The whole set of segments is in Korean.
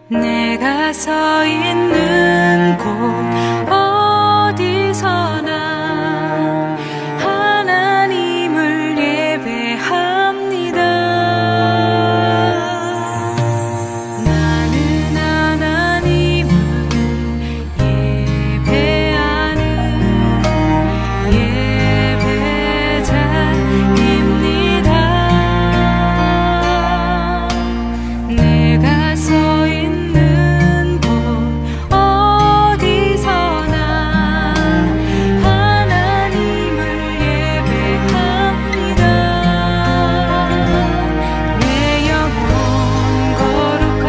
내가 서 있는 곳 어디서나 하나님을 예배합니다. 나는 하나님을 예배하는 예배자입니다. 내가 서 있는 곳 어디서나 하나님을 예배합니다. 내 영혼 거룩한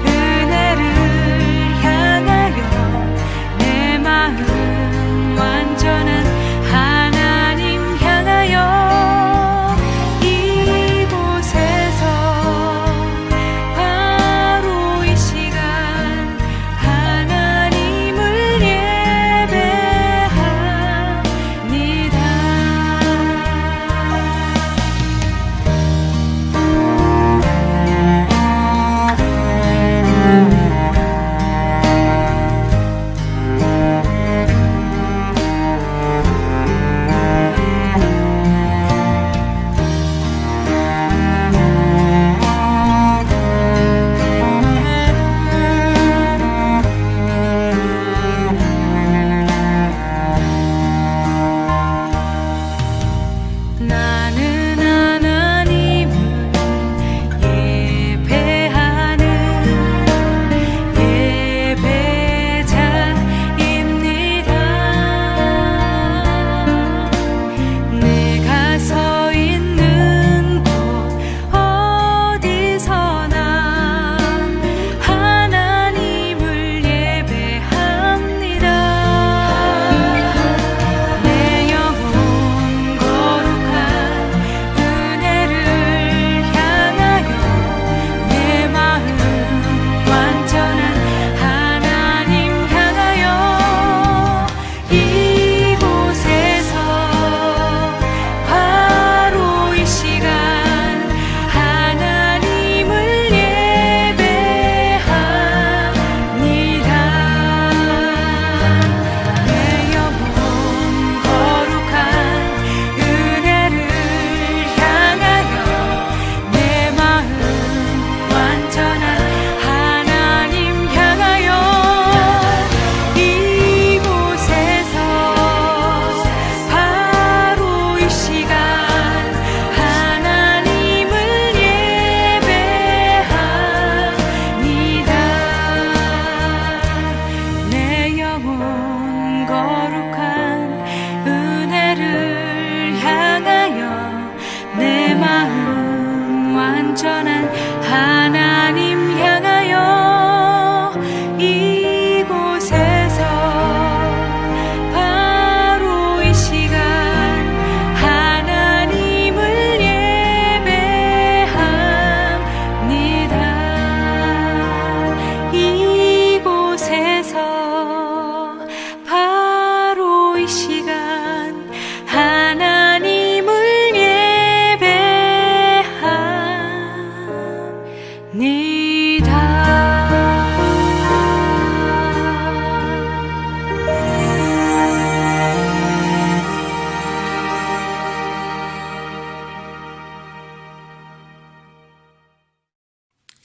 은혜를 향하여 내 마음 완전한 하나님 향하여 이곳에서 바로 이 시간 하나님을 나는 하나님을 예배하는 예배자입니다. 내가 서 있는 곳 어디서나 하나님을 예배합니다. 내 영혼 거룩한 은혜를 향하여 내 마음 완전한 하나님 향하여 이곳에서 바로 이 시간 하나님을 예배합니다. 내 영혼 거룩한 은혜를 향하여 내 마음 완전한 하나님 향하여 이곳에서 바로 이 시간 하나님을 예배합니다. 내 영혼 거룩한 은혜를 향하여 내 마음 완전한 하나님 향하여 이곳에서 바로 이 시간 하나님을 예배합니다. 이곳에서 바로 이 시간 하나님을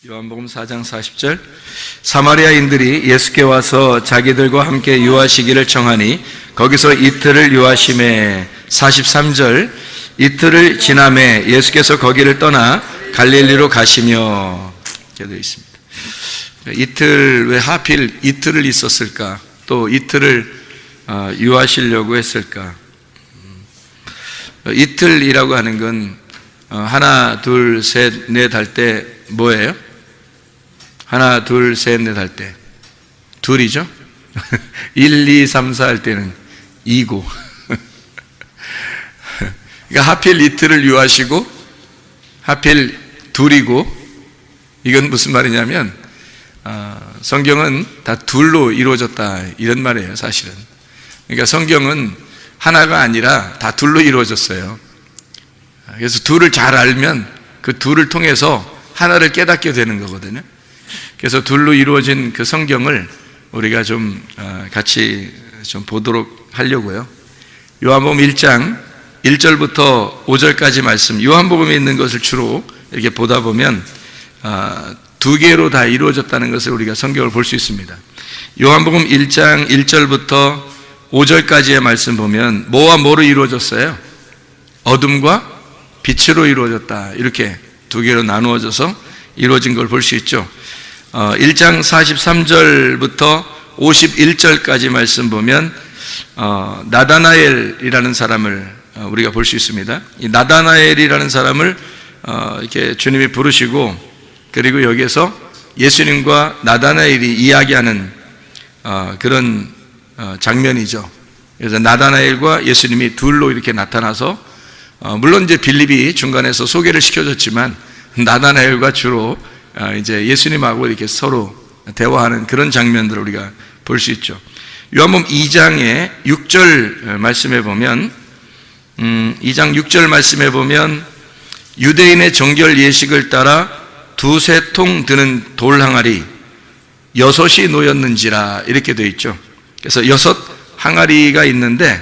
요한복음 4장 40절 사마리아인들이 예수께 와서 자기들과 함께 유하시기를 청하니 거기서 이틀을 유하심에 43절 이틀을 지남에 예수께서 거기를 떠나 갈릴리로 가시며 이렇게 되어 있습니다. 이틀 왜 하필 이틀을 있었을까? 또 이틀을 유하시려고 했을까? 이틀이라고 하는 건 하나 둘 셋 넷 할 때 뭐예요? 하나 둘 셋 넷 할 때 둘이죠? 1, 2, 3, 4 할 때는 2고 그러니까 하필 이틀을 유하시고 하필 둘이고 이건 무슨 말이냐면 성경은 다 둘로 이루어졌다 이런 말이에요. 사실은 그러니까 성경은 하나가 아니라 다 둘로 이루어졌어요. 그래서 둘을 잘 알면 그 둘을 통해서 하나를 깨닫게 되는 거거든요. 그래서 둘로 이루어진 그 성경을 우리가 좀 같이 좀 보도록 하려고요. 요한복음 1장 1절부터 5절까지 말씀, 요한복음에 있는 것을 주로 이렇게 보다 보면 두 개로 다 이루어졌다는 것을 우리가 성경을 볼 수 있습니다. 요한복음 1장 1절부터 5절까지의 말씀 보면 뭐와 뭐로 이루어졌어요? 어둠과 빛으로 이루어졌다. 이렇게 두 개로 나누어져서 이루어진 걸 볼 수 있죠. 1장 43절부터 51절까지 말씀 보면 나다나엘이라는 사람을 우리가 볼 수 있습니다. 이 나다나엘이라는 사람을 이렇게 주님이 부르시고, 그리고 여기에서 예수님과 나다나엘이 이야기하는 그런 장면이죠. 그래서 나다나엘과 예수님이 둘로 이렇게 나타나서 물론 이제 빌립이 중간에서 소개를 시켜줬지만 나다나엘과 주로 이제 예수님하고 이렇게 서로 대화하는 그런 장면들을 우리가 볼 수 있죠. 요한복음 2장의 6절 말씀해 보면 2장 6절 말씀해 보면 유대인의 정결 예식을 따라 두세 통 드는 돌 항아리 6이 놓였는지라 이렇게 되어 있죠. 그래서 6 항아리가 있는데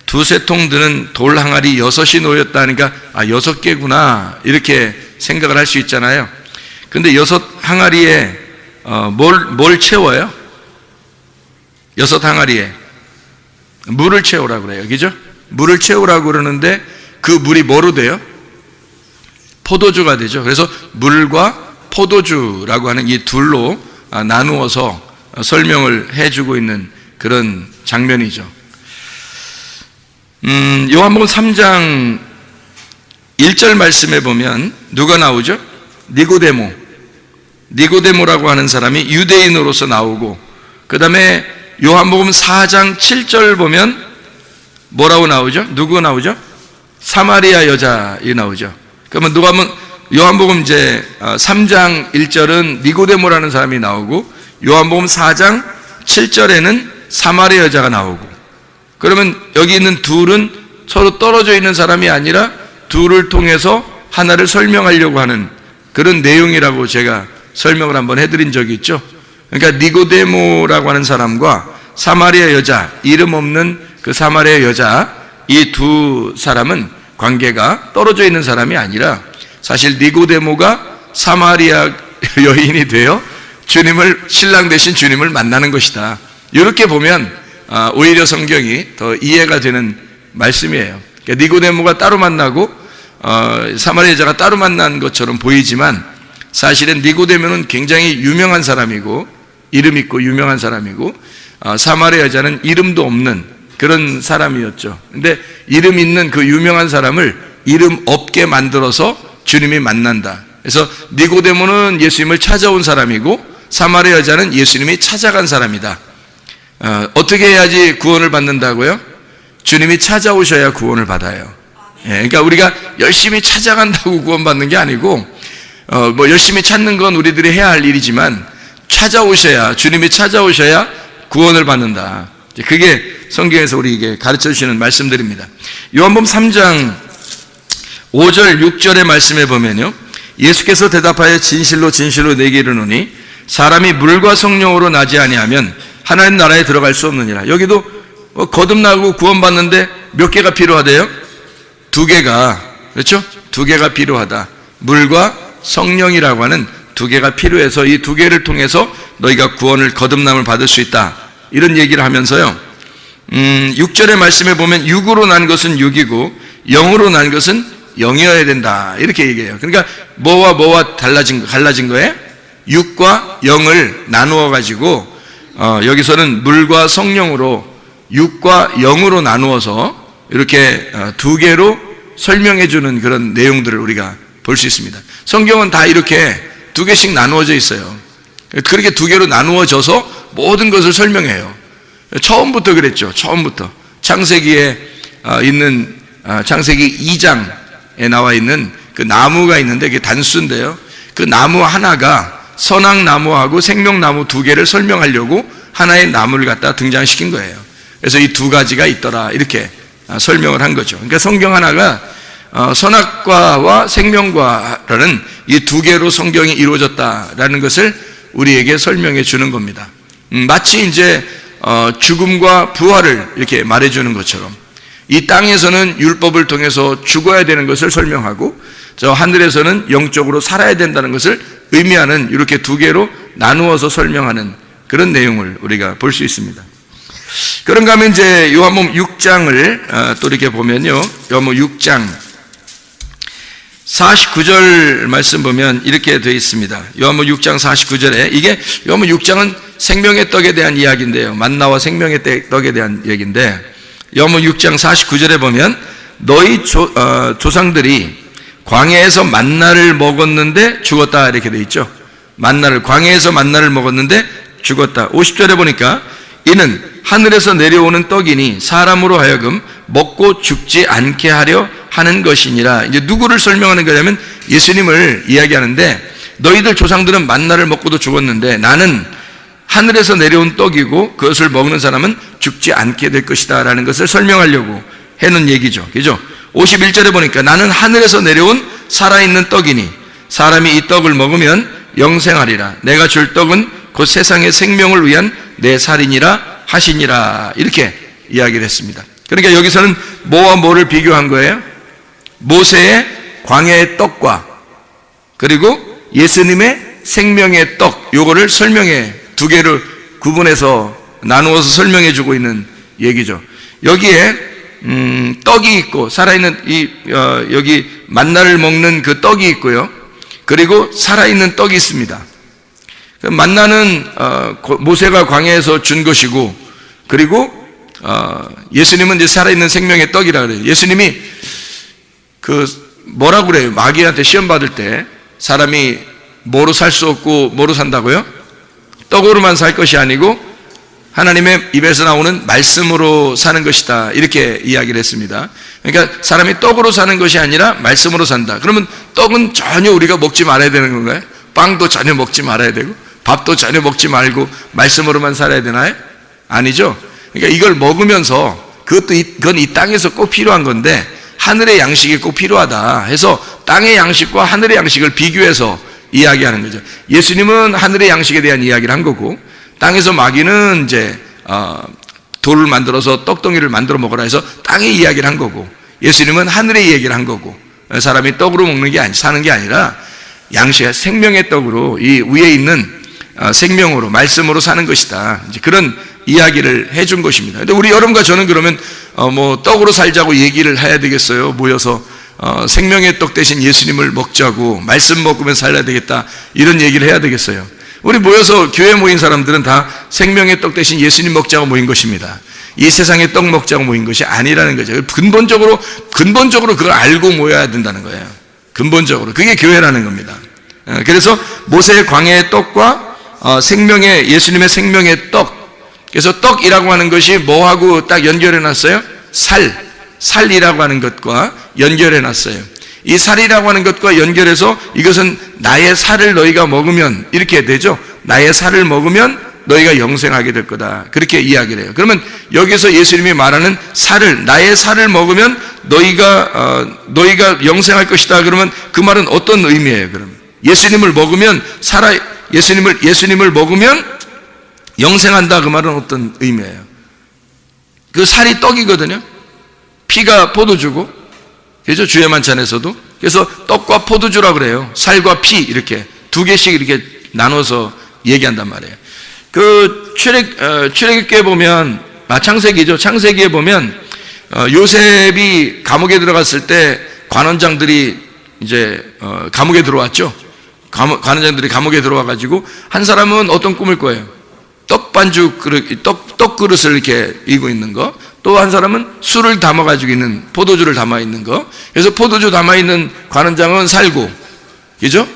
두세 통 드는 돌 항아리 6이 놓였다니까 6개구나 이렇게 생각을 할 수 있잖아요. 근데 6 항아리에 뭘 채워요? 6 항아리에 물을 채우라고 그래요. 그죠? 물을 채우라고 그러는데 그 물이 뭐로 돼요? 포도주가 되죠. 그래서 물과 포도주라고 하는 이 둘로 나누어서 설명을 해주고 있는 그런 장면이죠. 요한복음 3장 1절 말씀에 보면 누가 나오죠? 니고데모라고 하는 사람이 유대인으로서 나오고, 그 다음에 요한복음 4장 7절 보면 뭐라고 나오죠? 누구 나오죠? 사마리아 여자이 나오죠. 그러면 누가 하면 요한복음 이제 3장 1절은 니고데모라는 사람이 나오고, 요한복음 4장 7절에는 사마리아 여자가 나오고, 그러면 여기 있는 둘은 서로 떨어져 있는 사람이 아니라 둘을 통해서 하나를 설명하려고 하는 그런 내용이라고 제가 설명을 한번 해드린 적이 있죠. 그러니까 니고데모라고 하는 사람과 사마리아 여자, 이름 없는 그 사마리아 여자, 이 두 사람은 관계가 떨어져 있는 사람이 아니라 사실 니고데모가 사마리아 여인이 되어 신랑 되신 주님을 만나는 것이다. 이렇게 보면 오히려 성경이 더 이해가 되는 말씀이에요. 그러니까 니고데모가 따로 만나고 사마리아 여자가 따로 만난 것처럼 보이지만 사실은 니고데모는 굉장히 유명한 사람이고 이름 있고 유명한 사람이고 사마리아 여자는 이름도 없는 그런 사람이었죠. 근데 이름 있는 그 유명한 사람을 이름 없게 만들어서 주님이 만난다. 그래서 니고데모는 예수님을 찾아온 사람이고 사마리아 여자는 예수님이 찾아간 사람이다. 어떻게 해야지 구원을 받는다고요? 주님이 찾아오셔야 구원을 받아요. 그러니까 우리가 열심히 찾아간다고 구원받는 게 아니고 뭐 열심히 찾는 건 우리들이 해야 할 일이지만 주님이 찾아오셔야 구원을 받는다. 그게 성경에서 우리에게 가르쳐 주시는 말씀들입니다. 요한복음 3장 5절 6절의 말씀에 보면요, 예수께서 대답하여 진실로 진실로 내게 이르노니 사람이 물과 성령으로 나지 아니하면 하나님 나라에 들어갈 수 없느니라. 여기도 거듭나고 구원받는데 몇 개가 필요하대요? 2개가, 그렇죠? 2개가 필요하다. 물과 성령이라고 하는 2개가 필요해서 이 2개를 통해서 너희가 구원을 거듭남을 받을 수 있다. 이런 얘기를 하면서요, 6절의 말씀에 보면 육으로 난 것은 육이고 영으로 난 것은 영이어야 된다. 이렇게 얘기해요. 그러니까 뭐와 갈라진 거예요? 육과 영을 나누어 가지고 여기서는 물과 성령으로 육과 영으로 나누어서 이렇게 2개로 설명해 주는 그런 내용들을 우리가 볼 수 있습니다. 성경은 다 이렇게 2개씩 나누어져 있어요. 그렇게 2개로 나누어져서 모든 것을 설명해요. 처음부터 그랬죠. 처음부터 창세기에 있는 창세기 2장에 나와 있는 그 나무가 있는데 그게 단수인데요, 그 나무 하나가 선악나무하고 생명나무 2개를 설명하려고 하나의 나무를 갖다 등장시킨 거예요. 그래서 이 2가지가 있더라 이렇게 설명을 한 거죠. 그러니까 성경 하나가 선악과와 생명과라는 이 2개로 성경이 이루어졌다라는 것을 우리에게 설명해 주는 겁니다. 마치 이제 죽음과 부활을 이렇게 말해주는 것처럼 이 땅에서는 율법을 통해서 죽어야 되는 것을 설명하고 저 하늘에서는 영적으로 살아야 된다는 것을 의미하는 이렇게 두 개로 나누어서 설명하는 그런 내용을 우리가 볼 수 있습니다. 그런가 하면 이제 요한복음 6장을 또 이렇게 보면요, 요한복음 6장 49절 말씀 보면 이렇게 되어 있습니다. 요한복음 6장 49절에 이게 요한복음 6장은 생명의 떡에 대한 이야기인데요, 만나와 생명의 떡에 대한 얘기인데 요한복음 6장 49절에 보면 너희 조상들이 광야에서 만나를 먹었는데 죽었다 이렇게 되어 있죠. 광야에서 만나를 먹었는데 죽었다. 50절에 보니까 이는 하늘에서 내려오는 떡이니 사람으로 하여금 먹고 죽지 않게 하려 하는 것이니라. 이제 누구를 설명하는 거냐면 예수님을 이야기하는데 너희들 조상들은 만나를 먹고도 죽었는데 나는 하늘에서 내려온 떡이고 그것을 먹는 사람은 죽지 않게 될 것이다 라는 것을 설명하려고 해놓은 얘기죠. 그죠? 51절에 보니까 나는 하늘에서 내려온 살아있는 떡이니 사람이 이 떡을 먹으면 영생하리라. 내가 줄 떡은 곧 세상의 생명을 위한 내 살이니라 하시니라. 이렇게 이야기를 했습니다. 그러니까 여기서는 뭐와 뭐를 비교한 거예요? 모세의 광야의 떡과 그리고 예수님의 생명의 떡, 요거를 설명해 두 개를 구분해서 나누어서 설명해 주고 있는 얘기죠. 여기에 떡이 있고 살아있는 여기 만나를 먹는 그 떡이 있고요, 그리고 살아있는 떡이 있습니다. 만나는 모세가 광야에서 준 것이고, 그리고 예수님은 이제 살아있는 생명의 떡이라 그래요. 예수님이 뭐라고 그래요? 마귀한테 시험 받을 때 사람이 뭐로 살 수 없고 뭐로 산다고요? 떡으로만 살 것이 아니고 하나님의 입에서 나오는 말씀으로 사는 것이다, 이렇게 이야기를 했습니다. 그러니까 사람이 떡으로 사는 것이 아니라 말씀으로 산다. 그러면 떡은 전혀 우리가 먹지 말아야 되는 건가요? 빵도 전혀 먹지 말아야 되고 밥도 전혀 먹지 말고 말씀으로만 살아야 되나요? 아니죠. 그러니까 이걸 먹으면서 그건 이 땅에서 꼭 필요한 건데 하늘의 양식이 꼭 필요하다 해서 땅의 양식과 하늘의 양식을 비교해서 이야기하는 거죠. 예수님은 하늘의 양식에 대한 이야기를 한 거고, 땅에서 마귀는 이제 돌을 만들어서 떡덩이를 만들어 먹으라 해서 땅의 이야기를 한 거고, 예수님은 하늘의 얘기를 한 거고, 사람이 떡으로 먹는 게 사는 게 아니라 양식, 생명의 떡으로 이 위에 있는 생명으로 말씀으로 사는 것이다, 이제 그런 이야기를 해준 것입니다. 근데 우리 여러분과 저는 그러면 뭐 떡으로 살자고 얘기를 해야 되겠어요? 모여서 생명의 떡 대신 예수님을 먹자고, 말씀 먹으면 살아야 되겠다, 이런 얘기를 해야 되겠어요? 우리 모여서 교회 모인 사람들은 다 생명의 떡 대신 예수님 먹자고 모인 것입니다. 이 세상의 떡 먹자고 모인 것이 아니라는 거죠. 근본적으로 그걸 알고 모여야 된다는 거예요. 근본적으로 그게 교회라는 겁니다. 그래서 모세의 광야의 떡과 예수님의 생명의 떡, 그래서 떡이라고 하는 것이 뭐하고 딱 연결해 놨어요? 살이라고 하는 것과 연결해 놨어요. 이 살이라고 하는 것과 연결해서 이것은 나의 살을 너희가 먹으면 이렇게 되죠. 나의 살을 먹으면 너희가 영생하게 될 거다, 그렇게 이야기를 해요. 그러면 여기서 예수님이 말하는 나의 살을 먹으면 너희가 영생할 것이다, 그러면 그 말은 어떤 의미예요? 그럼 예수님을 먹으면 예수님을 먹으면 영생한다, 그 말은 어떤 의미예요? 그 살이 떡이거든요. 피가 포도주고, 그죠? 주의 만찬에서도. 그래서 떡과 포도주라고 그래요. 살과 피, 이렇게 두 개씩 이렇게 나눠서 얘기한단 말이에요. 출애굽기에 보면, 창세기죠. 창세기에 보면 요셉이 감옥에 들어갔을 때 관원장들이 이제 감옥에 들어왔죠. 관원장들이 감옥에 들어와 가지고 한 사람은 어떤 꿈을 꿔요? 떡 그릇을 이렇게 이고 있는 거. 또 한 사람은 술을 담아 가지고 있는, 포도주를 담아 있는 거. 그래서 포도주 담아 있는 관원장은 살고, 그죠?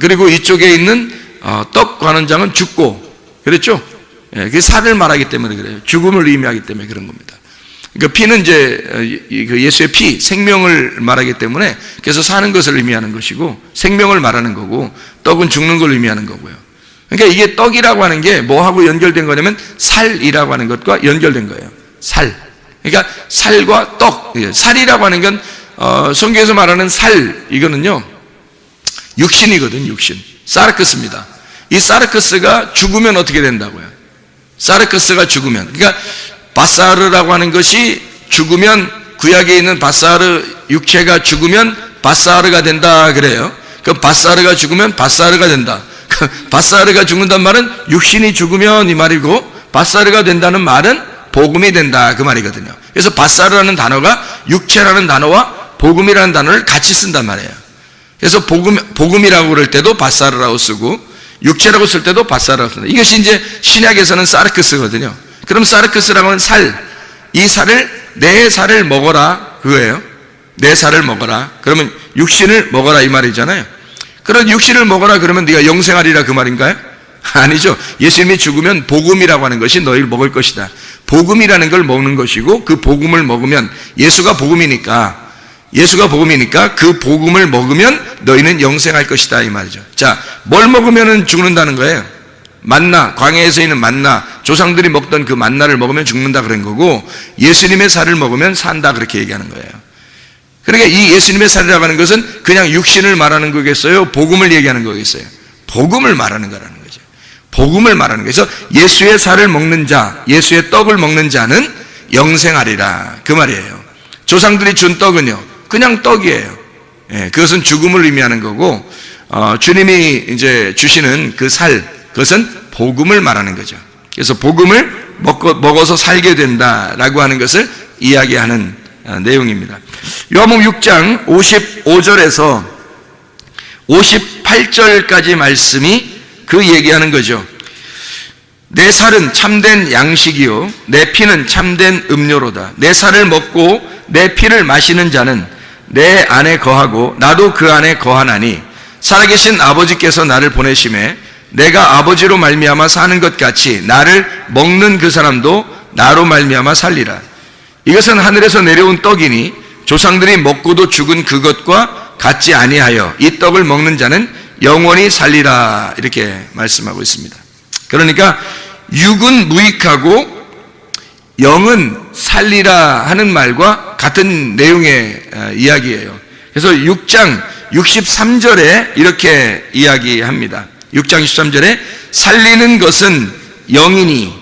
그리고 이쪽에 있는 떡 관원장은 죽고, 그랬죠? 예, 그게 살을 말하기 때문에 그래요. 죽음을 의미하기 때문에 그런 겁니다. 그러니까 피는 이제 예수의 피, 생명을 말하기 때문에, 그래서 사는 것을 의미하는 것이고 생명을 말하는 거고, 떡은 죽는 걸 의미하는 거고요. 그러니까 이게 떡이라고 하는 게 뭐하고 연결된 거냐면 살이라고 하는 것과 연결된 거예요. 살. 그러니까 살과 떡. 살이라고 하는 건 성경에서 말하는 살, 이거는요 육신이거든. 육신. 사르크스입니다. 이 사르크스가 죽으면 어떻게 된다고요? 사르크스가 죽으면, 그러니까 바사르라고 하는 것이 죽으면, 구약에 있는 바사르 육체가 죽으면 바사르가 된다 그래요. 그 바사르가 죽으면 바사르가 된다. 바사르가 죽는단 말은 육신이 죽으면 이 말이고, 바사르가 된다는 말은 복음이 된다 그 말이거든요. 그래서 바사르라는 단어가 육체라는 단어와 복음이라는 단어를 같이 쓴단 말이에요. 그래서 복음이라고 그럴 때도 바사르라고 쓰고, 육체라고 쓸 때도 바사르라고 쓴다. 이것이 이제 신약에서는 사르크스거든요. 그럼 사르크스라고 하는 살, 이 살을, 내 살을 먹어라 그거예요. 내 살을 먹어라. 그러면 육신을 먹어라 이 말이잖아요. 그런 육신을 먹어라 그러면 네가 영생하리라 그 말인가요? 아니죠. 예수님이 죽으면 복음이라고 하는 것이 너희를 먹을 것이다. 복음이라는 걸 먹는 것이고, 그 복음을 먹으면, 예수가 복음이니까 그 복음을 먹으면 너희는 영생할 것이다 이 말이죠. 자, 뭘 먹으면 죽는다는 거예요? 만나, 광야에서 있는 만나, 조상들이 먹던 그 만나를 먹으면 죽는다 그런 거고, 예수님의 살을 먹으면 산다 그렇게 얘기하는 거예요. 그러니까 이 예수님의 살이라고 하는 것은 그냥 육신을 말하는 거겠어요? 복음을 얘기하는 거겠어요? 복음을 말하는 거라는 거죠. 복음을 말하는 거예요. 그래서 예수의 살을 먹는 자, 예수의 떡을 먹는 자는 영생하리라 그 말이에요. 조상들이 준 떡은요, 그냥 떡이에요. 예, 그것은 죽음을 의미하는 거고, 주님이 이제 주시는 그 살, 그것은 복음을 말하는 거죠. 그래서 복음을 먹어서 살게 된다라고 하는 것을 이야기하는 내용입니다. 요한복음 6장 55절에서 58절까지 말씀이 그 얘기하는 거죠. 내 살은 참된 양식이요 내 피는 참된 음료로다. 내 살을 먹고 내 피를 마시는 자는 내 안에 거하고 나도 그 안에 거하나니 살아계신 아버지께서 나를 보내심에 내가 아버지로 말미암아 사는 것 같이 나를 먹는 그 사람도 나로 말미암아 살리라. 이것은 하늘에서 내려온 떡이니 조상들이 먹고도 죽은 그것과 같지 아니하여 이 떡을 먹는 자는 영원히 살리라 이렇게 말씀하고 있습니다. 그러니까 육은 무익하고 영은 살리라 하는 말과 같은 내용의 이야기예요. 그래서 6장 63절에 이렇게 이야기합니다. 6장 63절에 살리는 것은 영이니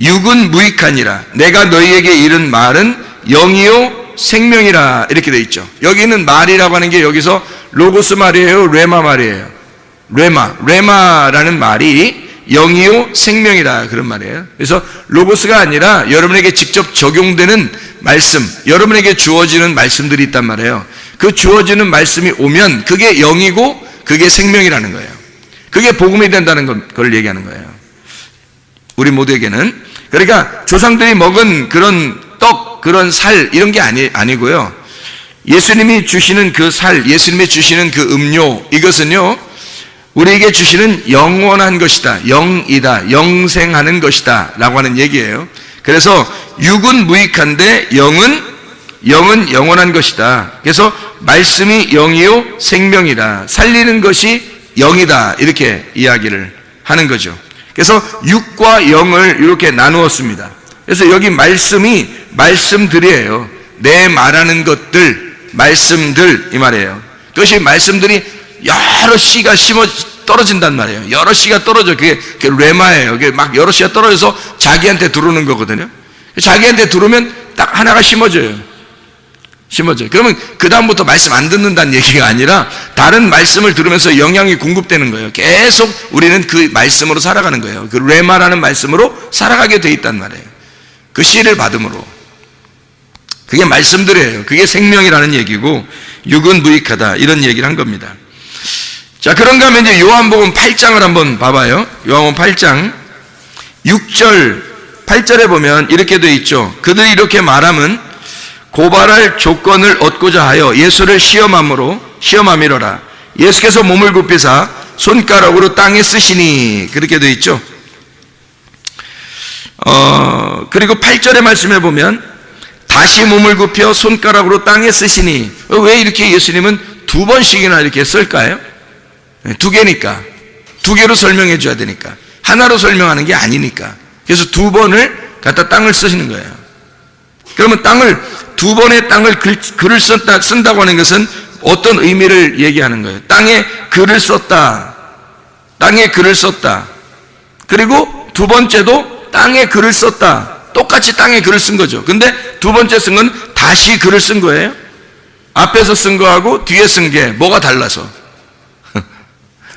육은 무익하니라. 내가 너희에게 이른 말은 영이요 생명이라 이렇게 돼 있죠. 여기 있는 말이라고 하는 게 여기서 로고스 말이에요, 레마 말이에요? 레마라는 말이 영이요 생명이라 그런 말이에요. 그래서 로고스가 아니라 여러분에게 직접 적용되는 말씀, 여러분에게 주어지는 말씀들이 있단 말이에요. 그 주어지는 말씀이 오면 그게 영이고 그게 생명이라는 거예요. 그게 복음이 된다는 걸 얘기하는 거예요. 우리 모두에게는. 그러니까 조상들이 먹은 그런 떡, 그런 살 이런 게 아니고요. 예수님이 주시는 그 살, 예수님이 주시는 그 음료, 이것은요 우리에게 주시는 영원한 것이다, 영이다, 영생하는 것이다 라고 하는 얘기예요. 그래서 육은 무익한데 영은 영원한 것이다. 그래서 말씀이 영이요 생명이다, 살리는 것이 영이다 이렇게 이야기를 하는 거죠. 그래서 육과 영을 이렇게 나누었습니다. 그래서 여기 말씀이 말씀들이에요. 내 말하는 것들, 말씀들 이 말이에요. 그것이 말씀들이 여러 씨가 떨어진단 말이에요. 여러 씨가 떨어져. 그게 레마예요. 그게 막 여러 씨가 떨어져서 자기한테 들어오는 거거든요. 자기한테 들어오면 딱 하나가 심어져요. 그러면 그 다음부터 말씀 안 듣는다는 얘기가 아니라 다른 말씀을 들으면서 영향이 공급되는 거예요. 계속 우리는 그 말씀으로 살아가는 거예요. 그 레마라는 말씀으로 살아가게 돼 있단 말이에요. 그 씨를 받음으로. 그게 말씀들이에요. 그게 생명이라는 얘기고 육은 무익하다 이런 얘기를 한 겁니다. 자, 그런가 하면 이제 요한복음 8장을 한번 봐봐요. 요한복음 8장 6절 8절에 보면 이렇게 돼 있죠. 그들이 이렇게 말함은 고발할 조건을 얻고자 하여 예수를 시험함이로라. 예수께서 몸을 굽히사 손가락으로 땅에 쓰시니 그렇게 되어 있죠. 그리고 8절의 말씀에 보면 다시 몸을 굽혀 손가락으로 땅에 쓰시니, 왜 이렇게 예수님은 두 번씩이나 이렇게 쓸까요? 두 개니까, 두 개로 설명해 줘야 되니까, 하나로 설명하는 게 아니니까. 그래서 두 번을 갖다 땅을 쓰시는 거예요. 그러면 두 번의 땅을 글을 쓴다고 하는 것은 어떤 의미를 얘기하는 거예요? 땅에 글을 썼다. 땅에 글을 썼다. 그리고 두 번째도 땅에 글을 썼다. 똑같이 땅에 글을 쓴 거죠. 근데 두 번째 쓴 건 다시 글을 쓴 거예요. 앞에서 쓴 거하고 뒤에 쓴 게 뭐가 달라서?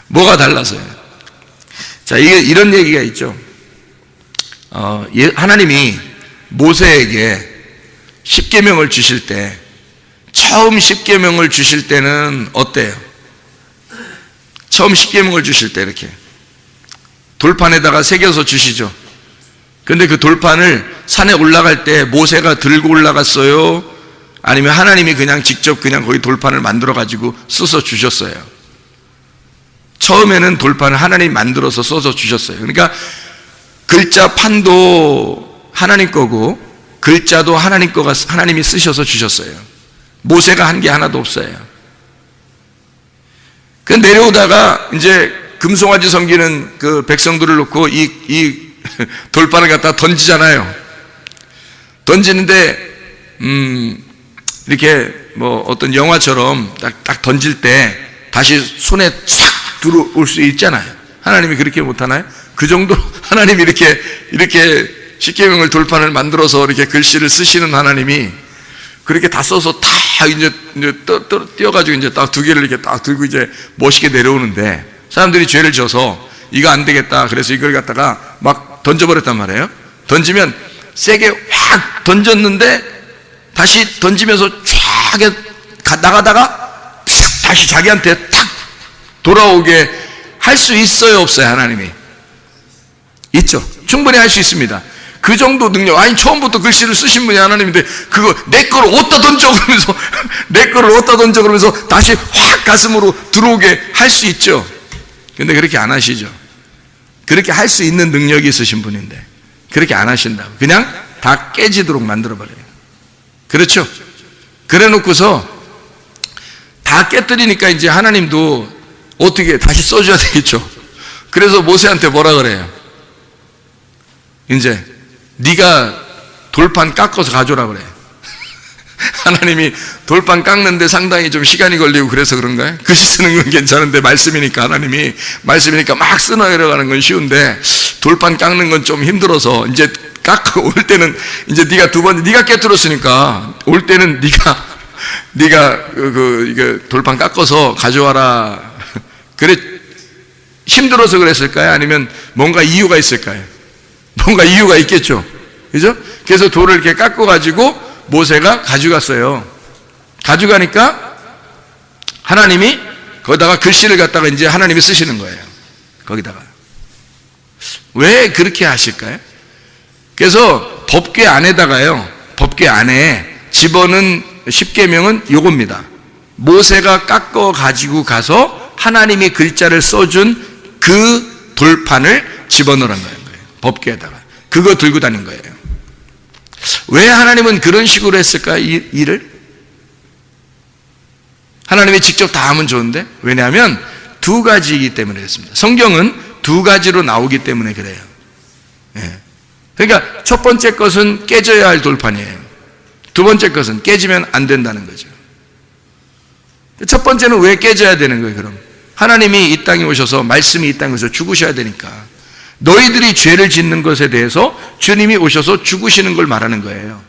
뭐가 달라서요? 자, 이게 이런 얘기가 있죠. 하나님이 모세에게 십계명을 주실 때, 처음 십계명을 주실 때는 어때요? 처음 십계명을 주실 때 이렇게 돌판에다가 새겨서 주시죠. 근데 그 돌판을 산에 올라갈 때 모세가 들고 올라갔어요? 아니면 하나님이 그냥 직접 그냥 거기 돌판을 만들어 가지고 써서 주셨어요? 처음에는 돌판을 하나님이 만들어서 써서 주셨어요. 그러니까 글자 판도 하나님 거고 글자도 하나님 거가 하나님이 쓰셔서 주셨어요. 모세가 한 게 하나도 없어요. 그 내려오다가 이제 금송아지 섬기는 그 백성들을 놓고 이 돌판을 갖다 던지잖아요. 던지는데 이렇게 뭐 어떤 영화처럼 딱 던질 때 다시 손에 싹 들어올 수 있잖아요. 하나님이 그렇게 못하나요? 그 정도로 하나님이 이렇게 십계명을 돌판을 만들어서 이렇게 글씨를 쓰시는 하나님이 그렇게 다 써서 다 이제 띄어가지고 이제 딱 두 개를 이렇게 딱 들고 이제 멋있게 내려오는데 사람들이 죄를 져서 이거 안 되겠다. 그래서 이걸 갖다가 막 던져버렸단 말이에요. 던지면 세게 확 던졌는데 다시 던지면서 쫙 나가다가 다시 자기한테 탁 돌아오게 할 수 있어요, 없어요? 하나님이 있죠. 충분히 할 수 있습니다. 그 정도 능력. 아니 처음부터 글씨를 쓰신 분이 하나님인데 그거 내 거를 어디다 던져 그러면서 내 거를 어디다 던져 그러면서 다시 확 가슴으로 들어오게 할 수 있죠. 근데 그렇게 안 하시죠. 그렇게 할 수 있는 능력이 있으신 분인데 그렇게 안 하신다고 그냥 다 깨지도록 만들어버려요. 그렇죠? 그래 놓고서 다 깨뜨리니까 이제 하나님도 어떻게 다시 써줘야 되겠죠. 그래서 모세한테 뭐라 그래요? 이제 네가 돌판 깎아서 가져오라 그래. 하나님이 돌판 깎는데 상당히 좀 시간이 걸리고 그래서 그런가요? 글씨 쓰는 건 괜찮은데 말씀이니까 하나님이 말씀이니까 막 쓰나려가는 건 쉬운데 돌판 깎는 건 좀 힘들어서 이제 깎아 올 때는 이제 네가 두 번 네가 깨뜨렸으니까 올 때는 네가 이거 돌판 깎아서 가져와라. 그래 힘들어서 그랬을까요? 아니면 뭔가 이유가 있을까요? 뭔가 이유가 있겠죠. 그죠? 그래서 돌을 이렇게 깎아 가지고 모세가 가져갔어요. 가져가니까 하나님이 거기다가 글씨를 갖다가 이제 하나님이 쓰시는 거예요. 거기다가. 왜 그렇게 하실까요? 그래서 법궤 안에다가요. 법궤 안에 집어넣은 십계명은 요겁니다. 모세가 깎아 가지고 가서 하나님이 글자를 써준 그 돌판을 집어넣으란 거예요. 법궤에다가. 그거 들고 다닌 거예요. 왜 하나님은 그런 식으로 했을까요? 이 일을? 하나님이 직접 다 하면 좋은데 왜냐하면 두 가지이기 때문에 그렇습니다. 성경은 두 가지로 나오기 때문에 그래요. 예. 그러니까 첫 번째 것은 깨져야 할 돌판이에요. 두 번째 것은 깨지면 안 된다는 거죠. 첫 번째는 왜 깨져야 되는 거예요? 그럼 하나님이 이 땅에 오셔서 말씀이 이 땅에 오셔서 죽으셔야 되니까 너희들이 죄를 짓는 것에 대해서 주님이 오셔서 죽으시는 걸 말하는 거예요.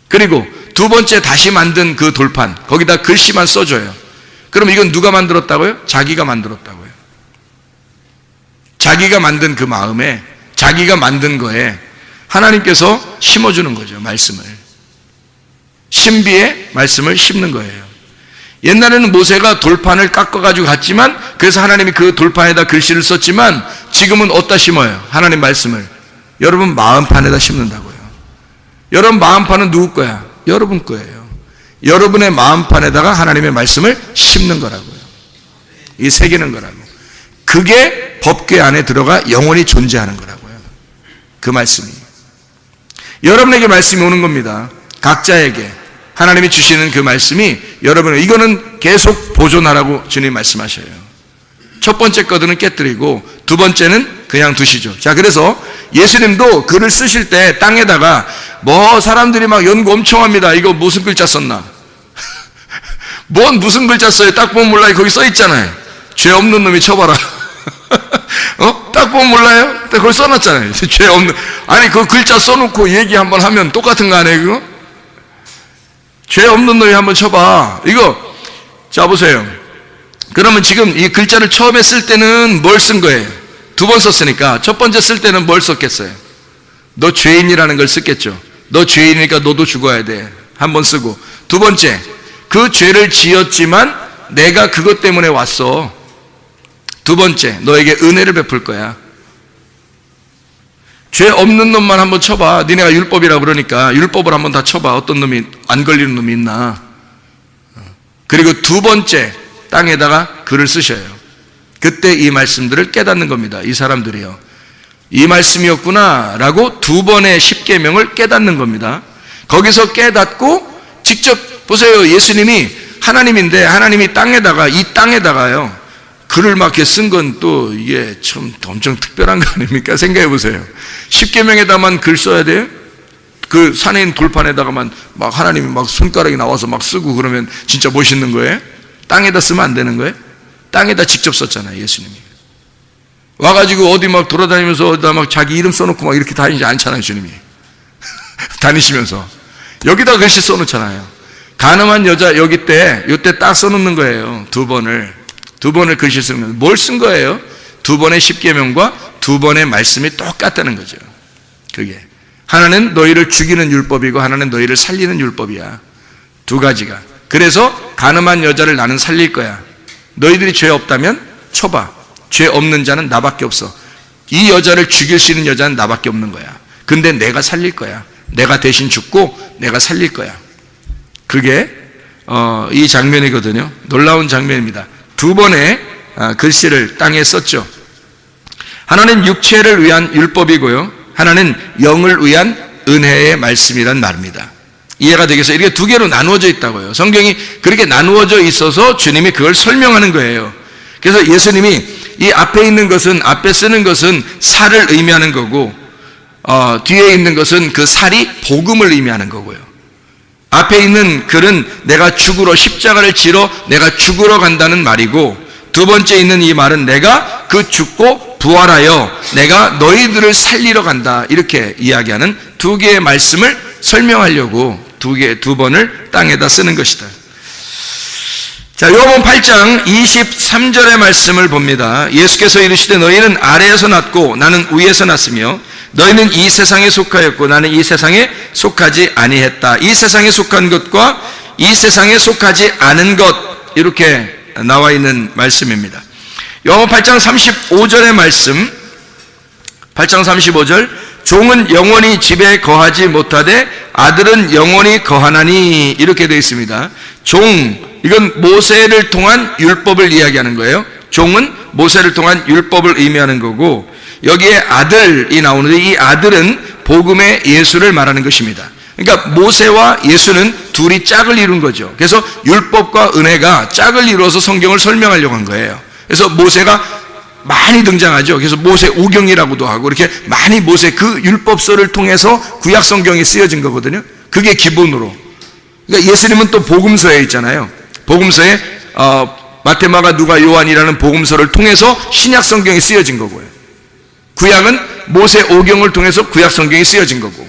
그리고 두 번째 다시 만든 그 돌판 거기다 글씨만 써줘요. 그럼 이건 누가 만들었다고요? 자기가 만들었다고요. 자기가 만든 그 마음에 자기가 만든 거에 하나님께서 심어주는 거죠. 말씀을 신비의 말씀을 심는 거예요. 옛날에는 모세가 돌판을 깎아가지고 갔지만 그래서 하나님이 그 돌판에다 글씨를 썼지만 지금은 어디다 심어요? 하나님 말씀을 여러분 마음판에다 심는다고요. 여러분 마음판은 누구 거야? 여러분 거예요. 여러분의 마음판에다가 하나님의 말씀을 심는 거라고요. 이 새기는 거라고. 그게 법궤 안에 들어가 영원히 존재하는 거라고요. 그 말씀이 여러분에게 말씀이 오는 겁니다. 각자에게 하나님이 주시는 그 말씀이 여러분은 이거는 계속 보존하라고 주님 말씀하셔요. 첫 번째 거는 깨뜨리고 두 번째는 그냥 두시죠. 자, 그래서 예수님도 글을 쓰실 때 땅에다가 뭐 사람들이 막 연구 엄청 합니다. 이거 무슨 글자 썼나? 뭔 무슨 글자 써요? 딱 보면 몰라요. 거기 써 있잖아요. 죄 없는 놈이 쳐봐라. 딱 보면 몰라요? 그걸 써놨잖아요. 죄 없는. 아니, 그 글자 써놓고 얘기 한번 하면 똑같은 거 아니에요, 그거? 죄 없는 놈이 한번 쳐봐. 이거, 자, 보세요. 그러면 지금 이 글자를 처음에 쓸 때는 뭘 쓴 거예요? 2번 썼으니까. 첫 번째 쓸 때는 뭘 썼겠어요? 너 죄인이라는 걸 썼겠죠. 너 죄인이니까 너도 죽어야 돼. 한 번 쓰고. 두 번째, 그 죄를 지었지만 내가 그것 때문에 왔어. 두 번째, 너에게 은혜를 베풀 거야. 죄 없는 놈만 한번 쳐봐. 니네가 율법이라고 그러니까 율법을 한번 다 쳐봐. 어떤 놈이 안 걸리는 놈이 있나. 그리고 두 번째, 땅에다가 글을 쓰셔요. 그때 이 말씀들을 깨닫는 겁니다. 이 사람들이요. 이 말씀이었구나 라고 2번의 십계명을 깨닫는 겁니다. 거기서 깨닫고 직접 보세요. 예수님이 하나님인데 하나님이 땅에다가, 이 땅에다가요, 글을 막 이렇게 쓴 건 또 이게 참 엄청 특별한 거 아닙니까? 생각해 보세요. 십계명에다만 글 써야 돼요? 그 산에 있는 돌판에다가만 막 하나님이 막 손가락이 나와서 막 쓰고 그러면 진짜 멋있는 거예요? 땅에다 쓰면 안 되는 거예요? 땅에다 직접 썼잖아요, 예수님이. 와가지고 어디 막 돌아다니면서 어디다 막 자기 이름 써놓고 막 이렇게 다니지 않잖아요, 주님이. 다니시면서. 여기다 글씨 써놓잖아요. 가늠한 여자 여기 때, 요때 딱 써놓는 거예요. 2번을 글씨 쓰면. 뭘 쓴 거예요? 2번의 십계명과 2번의 말씀이 똑같다는 거죠. 그게. 하나는 너희를 죽이는 율법이고 하나는 너희를 살리는 율법이야. 두 가지가. 그래서 가늠한 여자를 나는 살릴 거야. 너희들이 죄 없다면 쳐봐. 죄 없는 자는 나밖에 없어. 이 여자를 죽일 수 있는 여자는 나밖에 없는 거야. 근데 내가 살릴 거야. 내가 대신 죽고 내가 살릴 거야. 그게 이 장면이거든요. 놀라운 장면입니다. 2번의 글씨를 땅에 썼죠. 하나는 육체를 위한 율법이고요, 하나는 영을 위한 은혜의 말씀이란 말입니다. 이해가 되겠어요? 이렇게 두 개로 나누어져 있다고요. 성경이 그렇게 나누어져 있어서 주님이 그걸 설명하는 거예요. 그래서 예수님이 이 앞에 있는 것은, 앞에 쓰는 것은 살을 의미하는 거고, 뒤에 있는 것은 그 살이 복음을 의미하는 거고요. 앞에 있는 글은 내가 죽으러, 십자가를 지러 내가 죽으러 간다는 말이고, 두 번째 있는 이 말은 내가 그 죽고 부활하여 내가 너희들을 살리러 간다, 이렇게 이야기하는 두 개의 말씀을 설명하려고 두 번을 땅에다 쓰는 것이다. 자, 요한복음 8장 23절의 말씀을 봅니다. 예수께서 이르시되 너희는 아래에서 났고 나는 위에서 났으며 너희는 이 세상에 속하였고 나는 이 세상에 속하지 아니했다. 이 세상에 속한 것과 이 세상에 속하지 않은 것, 이렇게 나와 있는 말씀입니다. 요한복음 8장 35절의 말씀, 8장 35절, 종은 영원히 집에 거하지 못하되 아들은 영원히 거하나니, 이렇게 되어 있습니다. 종, 이건 모세를 통한 율법을 이야기하는 거예요. 종은 모세를 통한 율법을 의미하는 거고, 여기에 아들이 나오는데 이 아들은 복음의 예수를 말하는 것입니다. 그러니까 모세와 예수는 둘이 짝을 이룬 거죠. 그래서 율법과 은혜가 짝을 이루어서 성경을 설명하려고 한 거예요. 그래서 모세가 많이 등장하죠. 그래서 모세 오경이라고도 하고, 이렇게 많이 모세 그 율법서를 통해서 구약 성경이 쓰여진 거거든요. 그게 기본으로. 그러니까 예수님은 또 복음서에 있잖아요. 복음서에 마태, 마가, 누가, 요한이라는 복음서를 통해서 신약 성경이 쓰여진 거고요. 구약은 모세 오경을 통해서 구약 성경이 쓰여진 거고,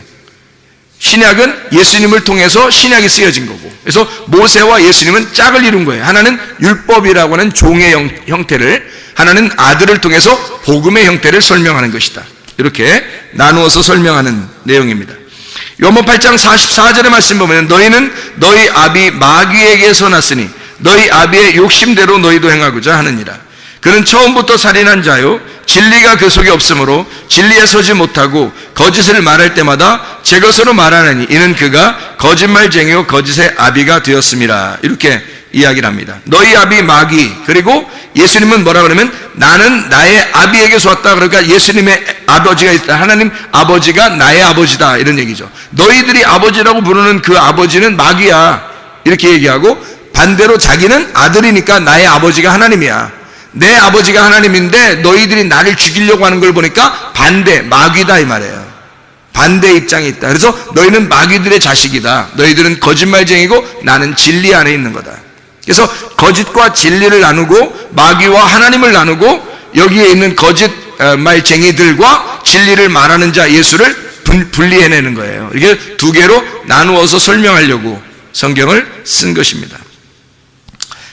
신약은 예수님을 통해서 신약이 쓰여진 거고, 그래서 모세와 예수님은 짝을 이룬 거예요. 하나는 율법이라고 하는 종의 형태를, 하나는 아들을 통해서 복음의 형태를 설명하는 것이다. 이렇게 나누어서 설명하는 내용입니다. 요한복음 8장 44절의 말씀 보면 너희는 너희 아비 마귀에게서 났으니 너희 아비의 욕심대로 너희도 행하고자 하느니라. 그는 처음부터 살인한 자요 진리가 그 속에 없으므로 진리에 서지 못하고 거짓을 말할 때마다 제 것으로 말하느니 이는 그가 거짓말쟁이요 거짓의 아비가 되었음이라. 이렇게 이야기를 합니다. 너희 아비 마귀. 그리고 예수님은 뭐라 그러면 나는 나의 아비에게서 왔다. 그러니까 예수님의 아버지가 있다. 하나님 아버지가 나의 아버지다, 이런 얘기죠. 너희들이 아버지라고 부르는 그 아버지는 마귀야, 이렇게 얘기하고, 반대로 자기는 아들이니까 나의 아버지가 하나님이야. 내 아버지가 하나님인데 너희들이 나를 죽이려고 하는 걸 보니까 반대, 마귀다, 이 말이에요. 반대 입장이 있다. 그래서 너희는 마귀들의 자식이다. 너희들은 거짓말쟁이고 나는 진리 안에 있는 거다. 그래서 거짓과 진리를 나누고 마귀와 하나님을 나누고 여기에 있는 거짓 말쟁이들과 진리를 말하는 자 예수를 분리해내는 거예요. 이게 두 개로 나누어서 설명하려고 성경을 쓴 것입니다.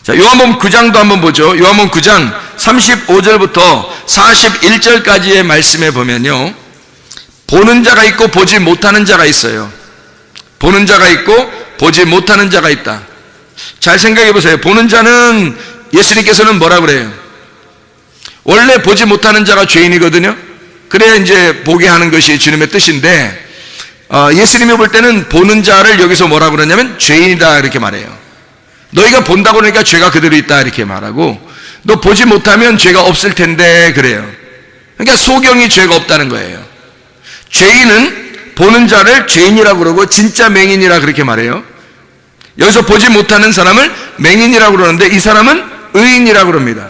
자, 요한복음 9장도 한번 보죠. 요한복음 9장 35절부터 41절까지의 말씀에 보면요, 보는 자가 있고 보지 못하는 자가 있어요. 보는 자가 있고 보지 못하는 자가 있다. 잘 생각해 보세요. 보는 자는 예수님께서는 뭐라 그래요? 원래 보지 못하는 자가 죄인이거든요. 그래야 이제 보게 하는 것이 주님의 뜻인데, 예수님이 볼 때는 보는 자를 여기서 뭐라 그러냐면 죄인이다 이렇게 말해요. 너희가 본다고 그러니까 죄가 그대로 있다 이렇게 말하고, 너 보지 못하면 죄가 없을 텐데 그래요. 그러니까 소경이 죄가 없다는 거예요. 죄인은 보는 자를 죄인이라고 그러고 진짜 맹인이라 그렇게 말해요. 여기서 보지 못하는 사람을 맹인이라고 그러는데 이 사람은 의인이라고 그럽니다.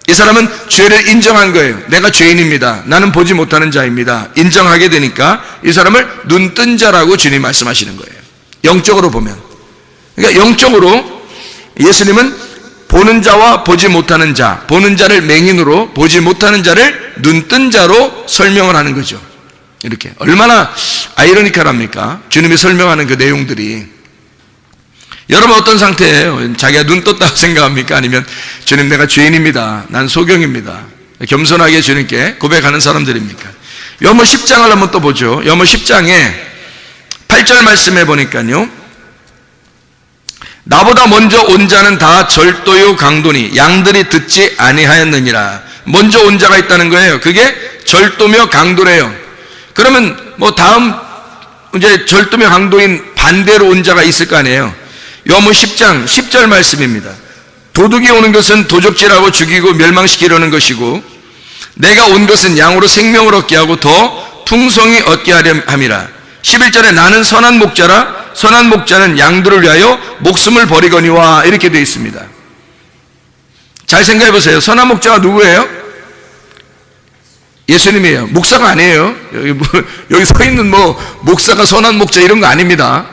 이 사람은 죄를 인정한 거예요. 내가 죄인입니다. 나는 보지 못하는 자입니다. 인정하게 되니까 이 사람을 눈뜬 자라고 주님 말씀하시는 거예요. 영적으로 보면. 그러니까 영적으로 예수님은 보는 자와 보지 못하는 자, 보는 자를 맹인으로, 보지 못하는 자를 눈뜬 자로 설명을 하는 거죠. 이렇게. 얼마나 아이러니컬합니까? 주님이 설명하는 그 내용들이. 여러분 어떤 상태예요? 자기가 눈 떴다고 생각합니까? 아니면 주님 내가 죄인입니다. 난 소경입니다. 겸손하게 주님께 고백하는 사람들입니까? 요한복음 10장을 한번 또 보죠. 요한복음 10장에 8절 말씀해 보니까요, 나보다 먼저 온 자는 다 절도요 강도니 양들이 듣지 아니하였느니라. 먼저 온 자가 있다는 거예요. 그게 절도며 강도래요. 그러면 뭐 다음 이제 절도며 강도인 반대로 온 자가 있을 거 아니에요. 요한복음 10장 10절 말씀입니다. 도둑이 오는 것은 도적질하고 죽이고 멸망시키려는 것이고 내가 온 것은 양으로 생명을 얻게 하고 더 풍성히 얻게 하려 함이라. 11절에 나는 선한 목자라 선한 목자는 양들을 위하여 목숨을 버리거니와 이렇게 되어 있습니다. 잘 생각해 보세요. 선한 목자가 누구예요? 예수님이에요. 목사가 아니에요. 여기 서 있는 뭐 목사가 선한 목자 이런 거 아닙니다.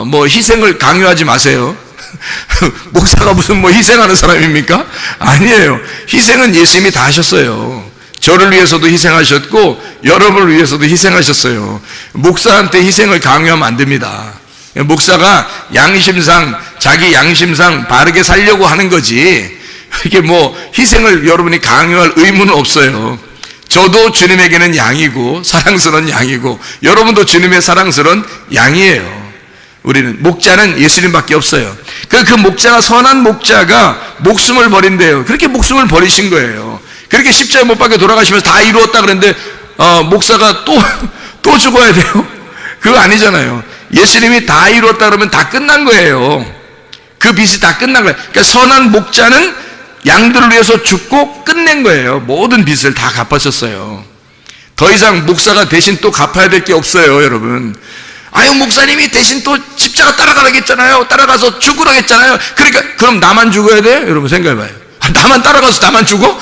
뭐 희생을 강요하지 마세요. 목사가 무슨 뭐 희생하는 사람입니까? 아니에요. 희생은 예수님이 다 하셨어요. 저를 위해서도 희생하셨고 여러분을 위해서도 희생하셨어요. 목사한테 희생을 강요하면 안 됩니다. 목사가 양심상 자기 양심상 바르게 살려고 하는 거지 이게 뭐 희생을 여러분이 강요할 의무는 없어요. 저도 주님에게는 양이고 사랑스러운 양이고 여러분도 주님의 사랑스러운 양이에요. 우리는 목자는 예수님밖에 없어요. 그 목자가 선한 목자가 목숨을 버린대요. 그렇게 목숨을 버리신 거예요. 그렇게 십자가에 못 박혀 돌아가시면서 다 이루었다 그랬는데 목사가 또 죽어야 돼요? 그거 아니잖아요. 예수님이 다 이루었다 그러면 다 끝난 거예요. 그 빚이 다 끝난 거예요. 그러니까 선한 목자는 양들을 위해서 죽고 끝낸 거예요. 모든 빚을 다 갚으셨어요. 더 이상 목사가 대신 또 갚아야 될 게 없어요, 여러분. 아유, 목사님이 대신 또 십자가 따라가라겠잖아요. 따라가서 죽으라겠잖아요. 그러니까 그럼 나만 죽어야 돼요? 여러분 생각해봐요. 나만 따라가서 나만 죽어?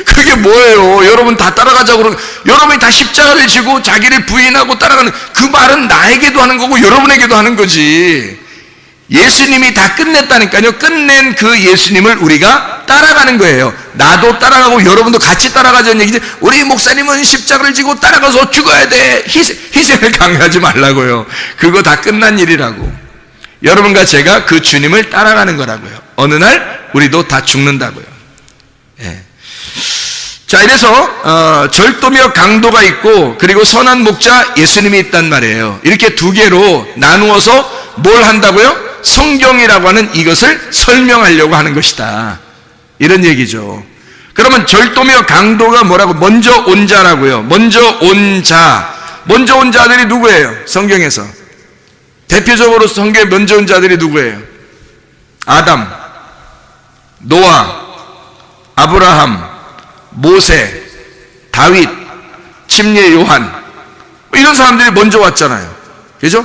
그게 뭐예요? 여러분 다 따라가자고 그러고 여러분이 다 십자가를 지고 자기를 부인하고 따라가는 그 말은 나에게도 하는 거고 여러분에게도 하는 거지. 예수님이 다 끝냈다니까요. 끝낸 그 예수님을 우리가 따라가는 거예요. 나도 따라가고 여러분도 같이 따라가자는 얘기지. 우리 목사님은 십자가를 지고 따라가서 죽어야 돼. 희생을 강요하지 말라고요. 그거 다 끝난 일이라고. 여러분과 제가 그 주님을 따라가는 거라고요. 어느 날 우리도 다 죽는다고요. 예. 자, 이래서 절도며 강도가 있고 그리고 선한 목자 예수님이 있단 말이에요. 이렇게 두 개로 나누어서 뭘 한다고요? 성경이라고 하는 이것을 설명하려고 하는 것이다. 이런 얘기죠. 그러면 절도며 강도가 뭐라고? 먼저 온 자라고요. 먼저 온 자. 먼저 온 자들이 누구예요? 성경에서. 대표적으로 성경에 먼저 온 자들이 누구예요? 아담, 노아, 아브라함, 모세, 다윗, 침례 요한, 이런 사람들이 먼저 왔잖아요. 그죠?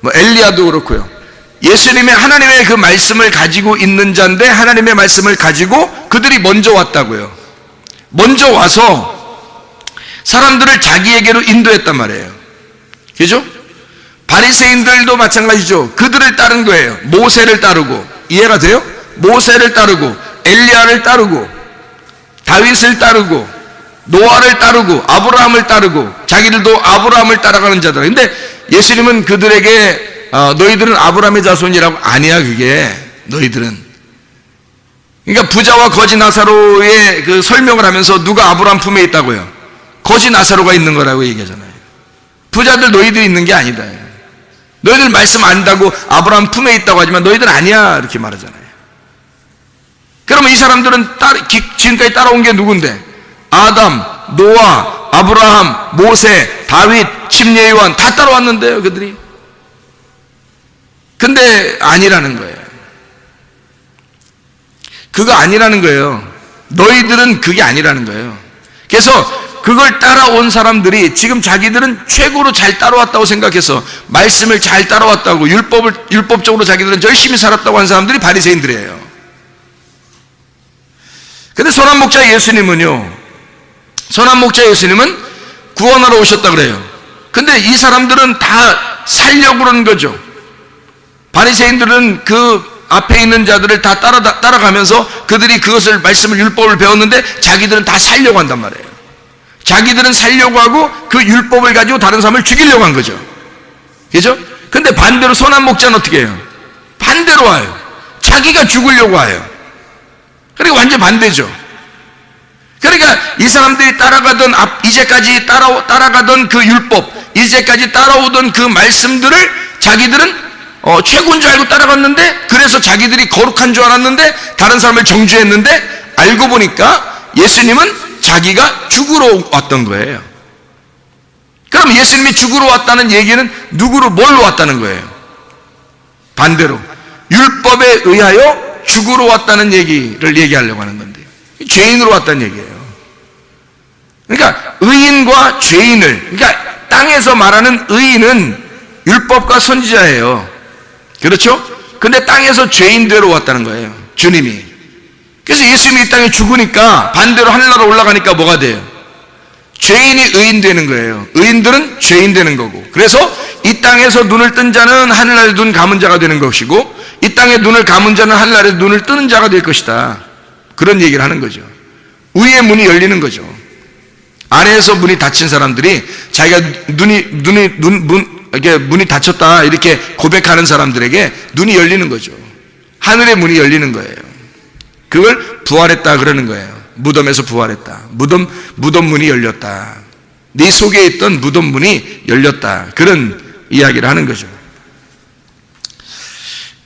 뭐 엘리야도 그렇고요. 예수님의 하나님의 그 말씀을 가지고 있는 자인데 하나님의 말씀을 가지고 그들이 먼저 왔다고요. 먼저 와서 사람들을 자기에게로 인도했단 말이에요. 그죠? 바리새인들도 마찬가지죠. 그들을 따른 거예요. 모세를 따르고. 이해가 돼요? 모세를 따르고 엘리야를 따르고 다윗을 따르고 노아를 따르고 아브라함을 따르고 자기들도 아브라함을 따라가는 자들. 근데 예수님은 그들에게 너희들은 아브라함의 자손이라고 아니야. 그게 너희들은. 그러니까 부자와 거지 나사로의 그 설명을 하면서 누가 아브라함 품에 있다고요? 거지 나사로가 있는 거라고 얘기하잖아요. 부자들 너희들이 있는 게 아니다. 너희들 말씀 안다고 아브라함 품에 있다고 하지만 너희들 아니야 이렇게 말하잖아요. 그러면 이 사람들은 지금까지 따라온 게 누군데? 아담, 노아, 아브라함, 모세, 다윗, 침례 요한 다 따라왔는데요 그들이. 근데 아니라는 거예요. 그거 아니라는 거예요. 너희들은 그게 아니라는 거예요. 그래서 그걸 따라온 사람들이 지금 자기들은 최고로 잘 따라왔다고 생각해서 말씀을 잘 따라왔다고 율법적으로 자기들은 열심히 살았다고 하는 사람들이 바리새인들이에요. 근데 선한 목자 예수님은요, 선한 목자 예수님은 구원하러 오셨다 그래요. 근데 이 사람들은 다 살려고 그러는 거죠. 바리새인들은 그 앞에 있는 자들을 다 따라가면서 그들이 그것을 말씀을 율법을 배웠는데 자기들은 다 살려고 한단 말이에요. 자기들은 살려고 하고 그 율법을 가지고 다른 사람을 죽이려고 한 거죠. 그죠? 근데 반대로 선한 목자는 어떻게 해요? 반대로 와요. 자기가 죽으려고 와요. 그러니까 완전 반대죠. 그러니까 이 사람들이 따라가던 이제까지 따라가던 그 율법, 이제까지 따라오던 그 말씀들을 자기들은 최고인 줄 알고 따라갔는데, 그래서 자기들이 거룩한 줄 알았는데 다른 사람을 정죄했는데, 알고 보니까 예수님은 자기가 죽으러 왔던 거예요. 그럼 예수님이 죽으러 왔다는 얘기는 누구로 뭘로 왔다는 거예요? 반대로 율법에 의하여 죽으러 왔다는 얘기를 얘기하려고 하는 건데, 죄인으로 왔다는 얘기예요. 그러니까 의인과 죄인을, 그러니까 땅에서 말하는 의인은 율법과 선지자예요. 그렇죠? 근데 땅에서 죄인대로 왔다는 거예요, 주님이. 그래서 예수님이 이 땅에 죽으니까 반대로 하늘나라 올라가니까 뭐가 돼요? 죄인이 의인 되는 거예요. 의인들은 죄인 되는 거고. 그래서 이 땅에서 눈을 뜬 자는 하늘나라에 눈 감은 자가 되는 것이고, 이 땅에 눈을 감은 자는 하늘나라에 눈을 뜨는 자가 될 것이다. 그런 얘기를 하는 거죠. 위의 문이 열리는 거죠. 아래에서 문이 닫힌 사람들이 자기가 문이 닫혔다 이렇게 고백하는 사람들에게 눈이 열리는 거죠. 하늘의 문이 열리는 거예요. 그걸 부활했다 그러는 거예요. 무덤에서 부활했다. 무덤 문이 열렸다. 네 속에 있던 무덤 문이 열렸다. 그런 이야기를 하는 거죠.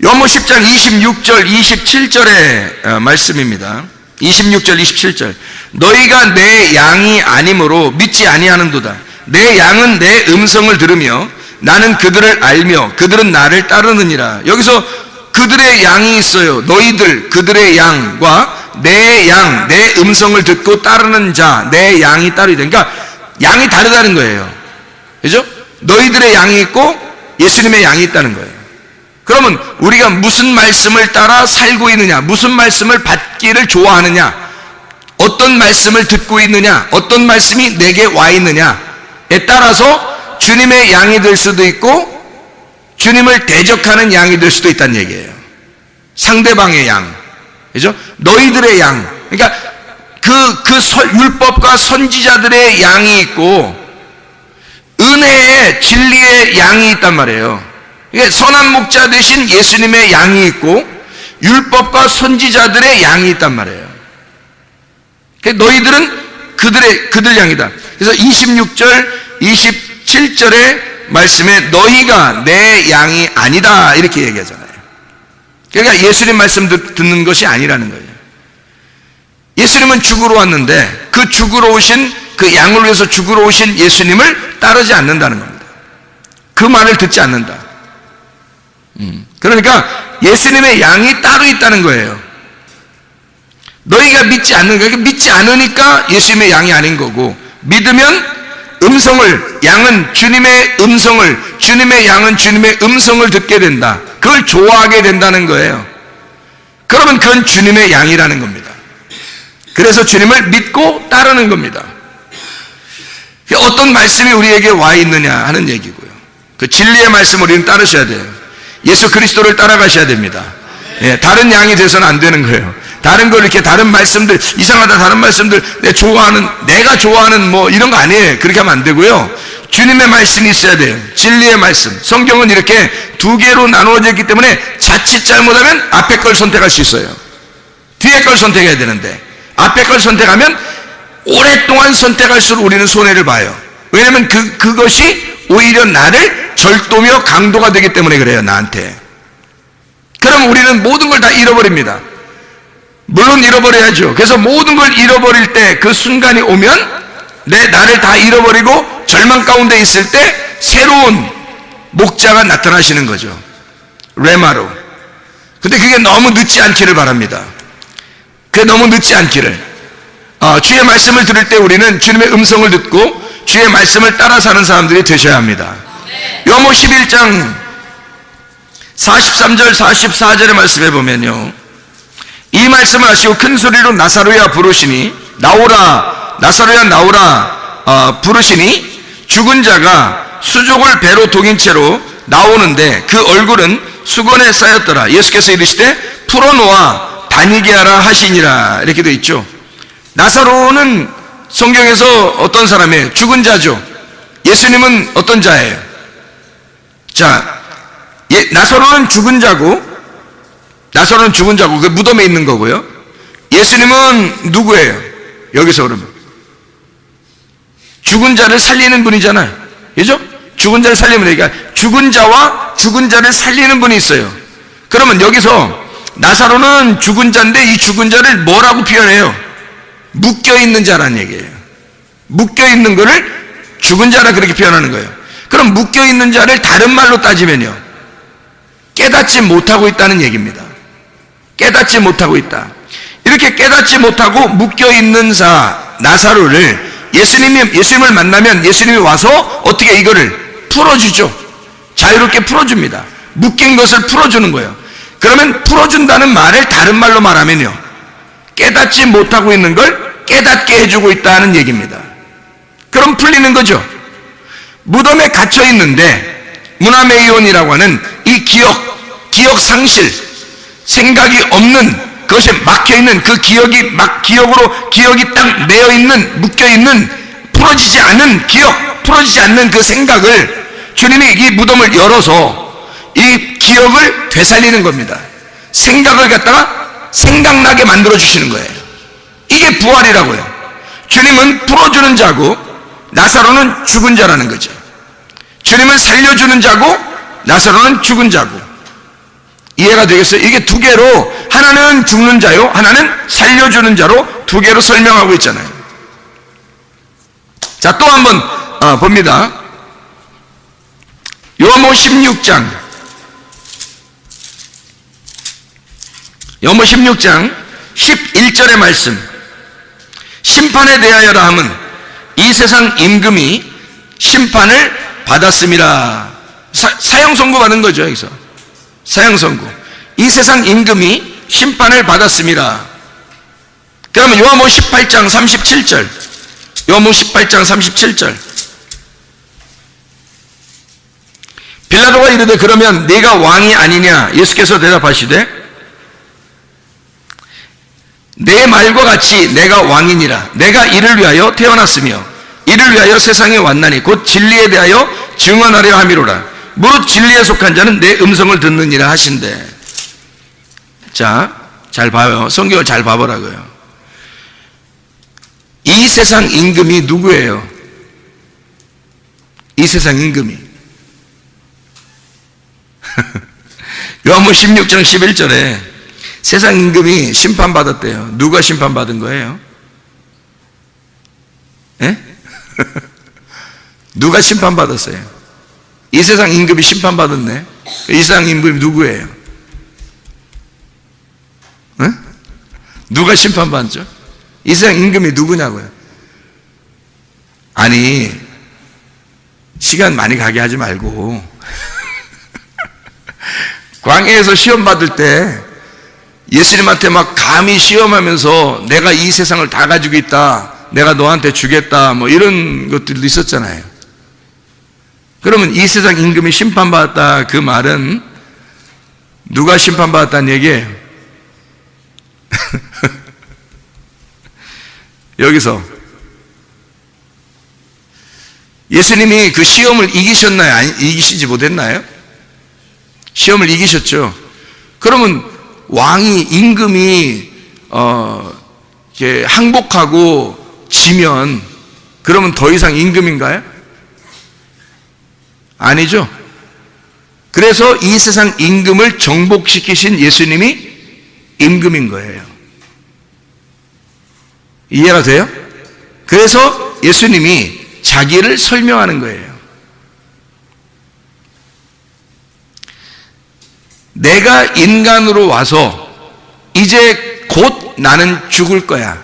요한복음 10장 26절 27절의 말씀입니다. 26절 27절. 너희가 내 양이 아니므로 믿지 아니하는도다. 내 양은 내 음성을 들으며 나는 그들을 알며 그들은 나를 따르느니라. 여기서 그들의 양이 있어요. 너희들 그들의 양과 내 양, 내 음성을 듣고 따르는 자, 내 양이 따르게 되. 그러니까 양이 다르다는 거예요. 그죠? 너희들의 양이 있고 예수님의 양이 있다는 거예요. 그러면 우리가 무슨 말씀을 따라 살고 있느냐, 무슨 말씀을 받기를 좋아하느냐, 어떤 말씀을 듣고 있느냐, 어떤 말씀이 내게 와 있느냐에 따라서 주님의 양이 될 수도 있고 주님을 대적하는 양이 될 수도 있다는 얘기예요. 상대방의 양, 그죠? 너희들의 양, 그러니까 율법과 선지자들의 양이 있고 은혜의 진리의 양이 있단 말이에요. 그러니까 선한 목자 대신 예수님의 양이 있고 율법과 선지자들의 양이 있단 말이에요. 그러니까 너희들은 그들 양이다. 그래서 26절, 27절의 말씀에 너희가 내 양이 아니다 이렇게 얘기하잖아요. 그러니까 예수님 말씀 듣는 것이 아니라는 거예요. 예수님은 죽으러 왔는데 그 죽으러 오신 그 양을 위해서 죽으러 오신 예수님을 따르지 않는다는 겁니다. 그 말을 듣지 않는다. 그러니까 예수님의 양이 따로 있다는 거예요. 너희가 믿지 않는 거예요. 믿지 않으니까 예수님의 양이 아닌 거고, 믿으면 양은 주님의 음성을, 주님의 양은 주님의 음성을 듣게 된다. 그걸 좋아하게 된다는 거예요. 그러면 그건 주님의 양이라는 겁니다. 그래서 주님을 믿고 따르는 겁니다. 어떤 말씀이 우리에게 와 있느냐 하는 얘기고요. 그 진리의 말씀을 우리는 따르셔야 돼요. 예수 그리스도를 따라가셔야 됩니다. 예, 다른 양이 돼서는 안 되는 거예요. 다른 걸 이렇게 다른 말씀들, 이상하다 다른 말씀들, 내가 좋아하는 뭐 이런 거 아니에요. 그렇게 하면 안 되고요. 주님의 말씀이 있어야 돼요. 진리의 말씀. 성경은 이렇게 두 개로 나누어져 있기 때문에 자칫 잘못하면 앞에 걸 선택할 수 있어요. 뒤에 걸 선택해야 되는데, 앞에 걸 선택하면 오랫동안 선택할수록 우리는 손해를 봐요. 왜냐하면 그것이 오히려 나를 절도며 강도가 되기 때문에 그래요, 나한테. 그럼 우리는 모든 걸 다 잃어버립니다. 물론 잃어버려야죠. 그래서 모든 걸 잃어버릴 때 그 순간이 오면 나를 다 잃어버리고 절망 가운데 있을 때 새로운 목자가 나타나시는 거죠. 레마로. 근데 그게 너무 늦지 않기를 바랍니다. 그게 너무 늦지 않기를. 주의 말씀을 들을 때 우리는 주님의 음성을 듣고 주의 말씀을 따라 사는 사람들이 되셔야 합니다. 요한복음 11장 43절 44절의 말씀에 보면요, 이 말씀을 하시고 큰 소리로 나사로야 부르시니, 나사로야 나오라 부르시니, 죽은 자가 수족을 배로 동인 채로 나오는데 그 얼굴은 수건에 쌓였더라. 예수께서 이르시되 풀어놓아 다니게 하라 하시니라. 이렇게 되어 있죠. 나사로는 성경에서 어떤 사람이에요? 죽은 자죠. 예수님은 어떤 자예요? 자, 나사로는 죽은 자고 그 무덤에 있는 거고요. 예수님은 누구예요? 여기서 그러면 죽은 자를 살리는 분이잖아요. 그죠? 죽은 자를 살리는 분이니까 죽은 자와 죽은 자를 살리는 분이 있어요. 그러면 여기서 나사로는 죽은 자인데 이 죽은 자를 뭐라고 표현해요? 묶여있는 자라는 얘기예요. 묶여있는 거를 죽은 자라 그렇게 표현하는 거예요. 그럼 묶여있는 자를 다른 말로 따지면요, 깨닫지 못하고 있다는 얘기입니다. 깨닫지 못하고 있다. 이렇게 깨닫지 못하고 묶여있는 자 나사로를 예수님을 만나면 예수님이 와서 어떻게 이거를 풀어주죠. 자유롭게 풀어줍니다. 묶인 것을 풀어주는 거예요. 그러면 풀어준다는 말을 다른 말로 말하면요, 깨닫지 못하고 있는 걸 깨닫게 해주고 있다는 얘기입니다. 그럼 풀리는 거죠. 무덤에 갇혀 있는데 문화메이온이라고 하는 이 기억 상실, 생각이 없는, 그것에 막혀있는 그 기억이 딱 매여있는, 묶여있는, 풀어지지 않는 그 생각을 주님이 이 무덤을 열어서 이 기억을 되살리는 겁니다. 생각을 갖다가 생각나게 만들어주시는 거예요. 이게 부활이라고요. 주님은 풀어주는 자고 나사로는 죽은 자라는 거죠. 주님은 살려주는 자고 나사로는 죽은 자고. 이해가 되겠어요? 이게 두 개로, 하나는 죽는 자요, 하나는 살려주는 자로 두 개로 설명하고 있잖아요. 자, 또 한번 봅니다. 요한복음 16장 11절의 말씀. 심판에 대하여라 함은 이 세상 임금이 심판을 받았음이라. 사형 선고 받은 거죠, 여기서. 사형 선고. 이 세상 임금이 심판을 받았음이라. 그러면 요한복음 18장 37절. 요한복음 18장 37절. 빌라도가 이르되 그러면 네가 왕이 아니냐? 예수께서 대답하시되 내 말과 같이 내가 왕이니라. 내가 이를 위하여 태어났으며 이를 위하여 세상에 왔나니 곧 진리에 대하여 증언하려 함이로라. 무릇 진리에 속한 자는 내 음성을 듣느니라 하신대. 자, 잘 봐요. 성경을 잘 봐보라고요. 이 세상 임금이 누구예요? 이 세상 임금이 요한복음 16장 11절에 세상 임금이 심판받았대요. 누가 심판받은 거예요? 예? 누가 심판받았어요? 이 세상 임금이 심판받았네. 이 세상 임금이 누구예요? 예? 누가 심판받죠? 이 세상 임금이 누구냐고요? 아니, 시간 많이 가게 하지 말고 광야에서 시험 받을 때 예수님한테 막 감히 시험하면서 내가 이 세상을 다 가지고 있다, 내가 너한테 주겠다, 뭐 이런 것들도 있었잖아요. 그러면 이 세상 임금이 심판받았다, 그 말은 누가 심판받았다는 얘기예요? 여기서 예수님이 그 시험을 이기셨나요? 아니, 이기시지 못했나요? 시험을 이기셨죠. 그러면 왕이, 임금이 이렇게 항복하고 지면 그러면 더 이상 임금인가요? 아니죠. 그래서 이 세상 임금을 정복시키신 예수님이 임금인 거예요. 이해가 돼요? 그래서 예수님이 자기를 설명하는 거예요. 내가 인간으로 와서 이제 곧 나는 죽을 거야.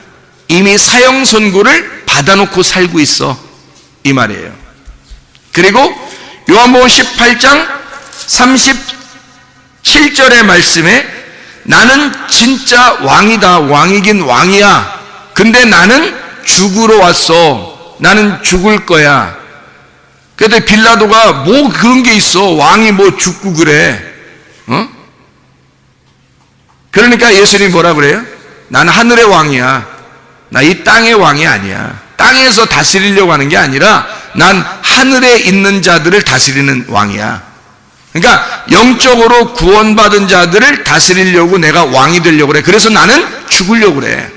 이미 사형 선고를 받아놓고 살고 있어. 이 말이에요. 그리고 요한복음 18장 37절의 말씀에 나는 진짜 왕이다. 왕이긴 왕이야. 근데 나는 죽으러 왔어. 나는 죽을 거야. 그런데 빌라도가 뭐 그런 게 있어. 왕이 뭐 죽고 그래. 그러니까 예수님이 뭐라 그래요? 나는 하늘의 왕이야. 나 이 땅의 왕이 아니야. 땅에서 다스리려고 하는 게 아니라 난 하늘에 있는 자들을 다스리는 왕이야. 그러니까 영적으로 구원받은 자들을 다스리려고 내가 왕이 되려고 그래. 그래서 나는 죽으려고 그래.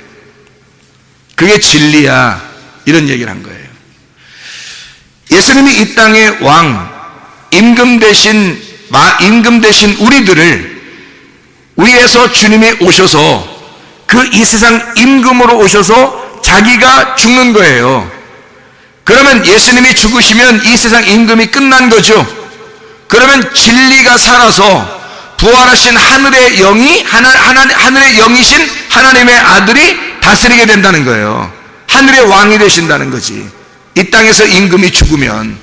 그게 진리야. 이런 얘기를 한 거예요. 예수님이 이 땅의 왕, 임금 대신 우리들을 위에서 주님이 오셔서 그 이 세상 임금으로 오셔서 자기가 죽는 거예요. 그러면 예수님이 죽으시면 이 세상 임금이 끝난 거죠. 그러면 진리가 살아서 부활하신 하늘의 영이 하늘의 영이신 하나님의 아들이 다스리게 된다는 거예요. 하늘의 왕이 되신다는 거지. 이 땅에서 임금이 죽으면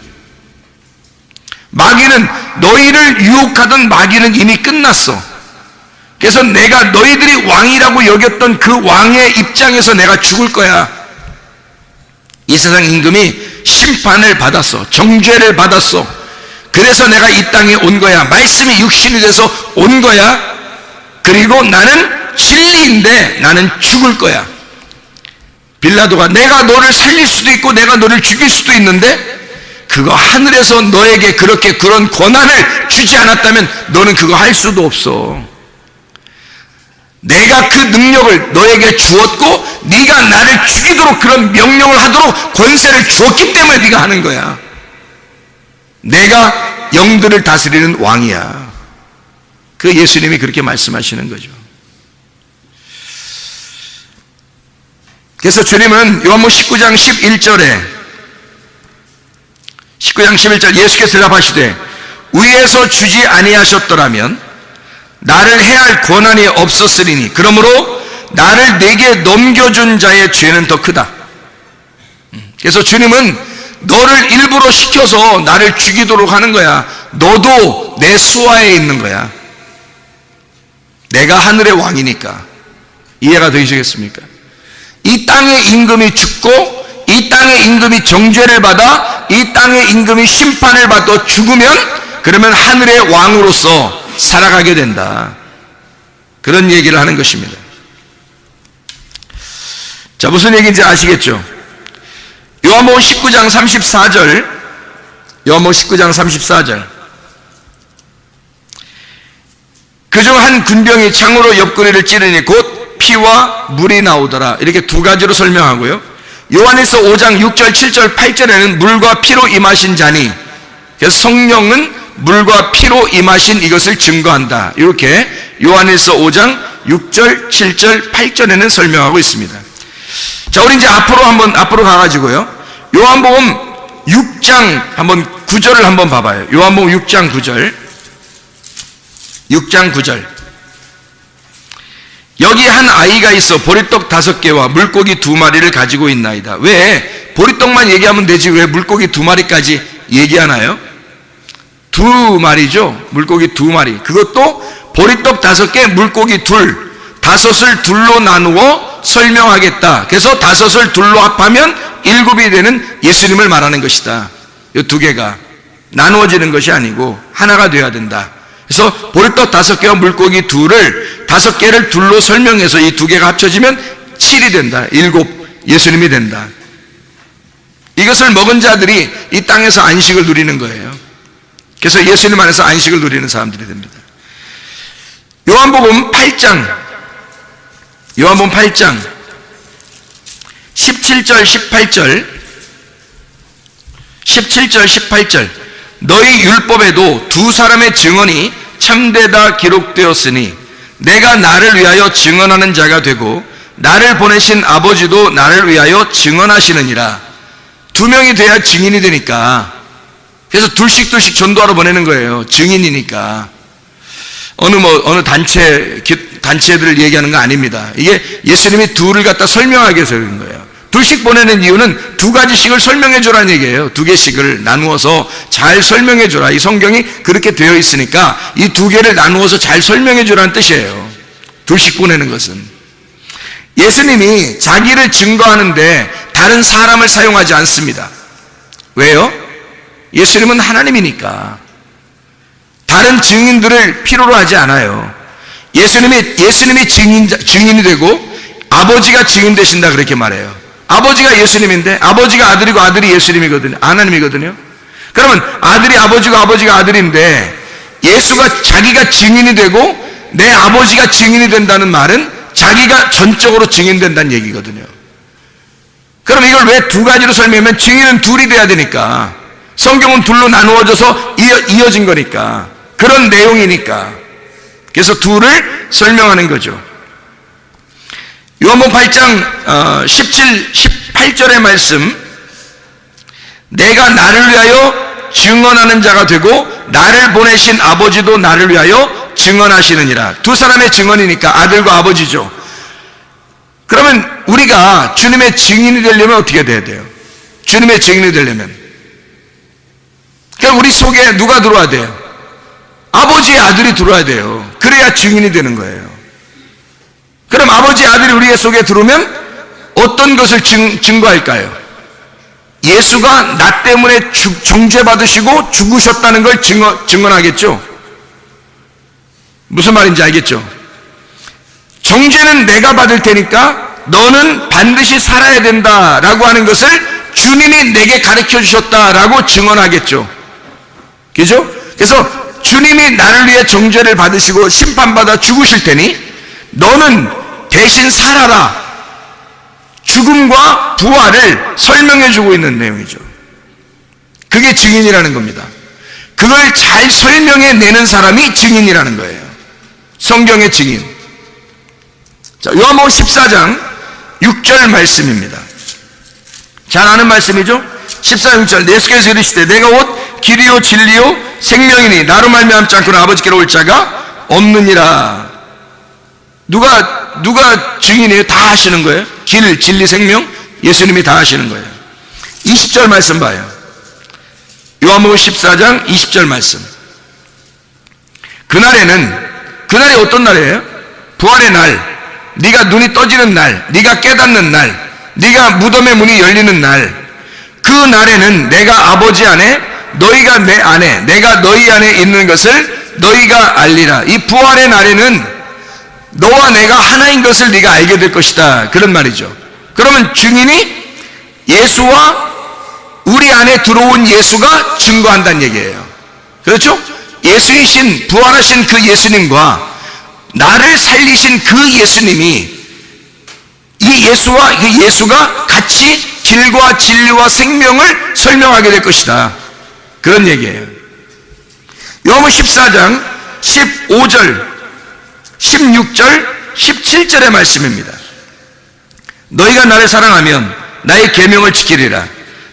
마귀는 너희를 유혹하던 마귀는 이미 끝났어. 그래서 내가 너희들이 왕이라고 여겼던 그 왕의 입장에서 내가 죽을 거야. 이 세상 임금이 심판을 받았어. 정죄를 받았어. 그래서 내가 이 땅에 온 거야. 말씀이 육신이 돼서 온 거야. 그리고 나는 진리인데 나는 죽을 거야. 빌라도가 내가 너를 살릴 수도 있고 내가 너를 죽일 수도 있는데 그거 하늘에서 너에게 그런 권한을 주지 않았다면 너는 그거 할 수도 없어. 내가 그 능력을 너에게 주었고 네가 나를 죽이도록 그런 명령을 하도록 권세를 주었기 때문에 네가 하는 거야. 내가 영들을 다스리는 왕이야. 그 예수님이 그렇게 말씀하시는 거죠. 그래서 주님은 요한복음 19장 11절 예수께서 대답하시되 위에서 주지 아니하셨더라면 나를 해할 권한이 없었으리니 그러므로 나를 내게 넘겨준 자의 죄는 더 크다. 그래서 주님은 너를 일부러 시켜서 나를 죽이도록 하는 거야. 너도 내 수하에 있는 거야. 내가 하늘의 왕이니까. 이해가 되시겠습니까? 이 땅의 임금이 죽고 이 땅의 임금이 정죄를 받아 이 땅의 임금이 심판을 받아 죽으면 그러면 하늘의 왕으로서 살아가게 된다. 그런 얘기를 하는 것입니다. 자, 무슨 얘기인지 아시겠죠? 요한복음 19장 34절 그중 한 군병이 창으로 옆구리를 찌르니 곧 피와 물이 나오더라. 이렇게 두 가지로 설명하고요. 요한일서 5장 6절 7절 8절에는 물과 피로 임하신 자니 그래서 성령은 물과 피로 임하신 이것을 증거한다. 이렇게 요한일서 5장 6절 7절 8절에는 설명하고 있습니다. 자, 우리 이제 앞으로 가가지고요. 요한복음 6장 한번 9절을 한번 봐봐요. 요한복음 6장 9절. 여기 한 아이가 있어 보리떡 5개와 물고기 2마리를 가지고 있나이다. 왜 보리떡만 얘기하면 되지 왜 물고기 2마리까지 얘기하나요? 2마리죠. 물고기 2마리. 그것도 보리떡 5개, 물고기 2, 5을 둘로 나누어 설명하겠다. 그래서 5을 둘로 합하면 7이 되는 예수님을 말하는 것이다. 이 2개가 나누어지는 것이 아니고 하나가 되어야 된다. 그래서 보리떡 5개와 물고기 2를 5개를 둘로 설명해서 이 2개가 합쳐지면 7이 된다. 7 예수님이 된다. 이것을 먹은 자들이 이 땅에서 안식을 누리는 거예요. 그래서 예수님 안에서 안식을 누리는 사람들이 됩니다. 요한복음 8장 17절 18절 너희 율법에도 2 사람의 증언이 참되다 기록되었으니 내가 나를 위하여 증언하는 자가 되고 나를 보내신 아버지도 나를 위하여 증언하시느니라. 2명이 돼야 증인이 되니까. 그래서 둘씩 전도하러 보내는 거예요. 증인이니까. 어느 단체들을 얘기하는 거 아닙니다. 이게 예수님이 2를 갖다 설명하기 위해서 그런 거예요. 둘씩 보내는 이유는 2가지씩을 설명해 주라는 얘기예요. 2개씩을 나누어서 잘 설명해 주라. 이 성경이 그렇게 되어 있으니까 이 2개를 나누어서 잘 설명해 주라는 뜻이에요. 둘씩 보내는 것은. 예수님이 자기를 증거하는데 다른 사람을 사용하지 않습니다. 왜요? 예수님은 하나님이니까 다른 증인들을 필요로 하지 않아요. 예수님이 증인이 되고 아버지가 증인 되신다 그렇게 말해요. 아버지가 예수님인데 아버지가 아들이고 아들이 예수님이거든요. 하나님이거든요. 그러면 아들이 아버지고 아버지가 아들인데 예수가 자기가 증인이 되고 내 아버지가 증인이 된다는 말은 자기가 전적으로 증인된다는 얘기거든요. 그럼 이걸 왜 2가지로 설명하면 증인은 2이 돼야 되니까. 성경은 2로 나누어져서 이어진 거니까. 그런 내용이니까. 그래서 2를 설명하는 거죠. 요한복음 8장 18절의 말씀, 내가 나를 위하여 증언하는 자가 되고 나를 보내신 아버지도 나를 위하여 증언하시느니라. 2 사람의 증언이니까 아들과 아버지죠. 그러면 우리가 주님의 증인이 되려면 어떻게 돼야 돼요? 주님의 증인이 되려면 그러니까 우리 속에 누가 들어와야 돼요? 아버지의 아들이 들어와야 돼요. 그래야 증인이 되는 거예요. 그럼 아버지의 아들이 우리 속에 들어오면 어떤 것을 증거할까요? 예수가 나 때문에 정죄받으시고 죽으셨다는 걸 증언하겠죠? 무슨 말인지 알겠죠? 정죄는 내가 받을 테니까 너는 반드시 살아야 된다라고 하는 것을 주님이 내게 가르쳐 주셨다라고 증언하겠죠. 그죠? 그래서 주님이 나를 위해 정죄를 받으시고 심판받아 죽으실 테니 너는 대신 살아라. 죽음과 부활을 설명해 주고 있는 내용이죠. 그게 증인이라는 겁니다. 그걸 잘 설명해 내는 사람이 증인이라는 거예요. 성경의 증인. 자, 요한복음 14장 6절 말씀입니다. 잘 아는 말씀이죠? 14장 6절. 예수께서 이르시되 내가 곧 길이요 진리요 생명이니 나로 말미암지 않고는 아버지께로 올 자가 없느니라. 누가 증인이에요? 다 하시는 거예요. 길, 진리, 생명 예수님이 다 하시는 거예요. 20절 말씀 봐요. 요한복음 14장 20절 말씀. 그날이 어떤 날이에요? 부활의 날, 네가 눈이 떠지는 날, 네가 깨닫는 날, 네가 무덤의 문이 열리는 날, 그 날에는 내가 아버지 안에, 너희가 내 안에, 내가 너희 안에 있는 것을 너희가 알리라. 이 부활의 날에는 너와 내가 하나인 것을 네가 알게 될 것이다. 그런 말이죠. 그러면 증인이 예수와 우리 안에 들어온 예수가 증거한다는 얘기예요. 그렇죠? 예수이신, 부활하신 그 예수님과 나를 살리신 그 예수님이 이 예수와 그 예수가 같이 길과 진리와 생명을 설명하게 될 것이다. 그런 얘기예요. 요한복음 14장 15절, 16절, 17절의 말씀입니다. 너희가 나를 사랑하면 나의 계명을 지키리라.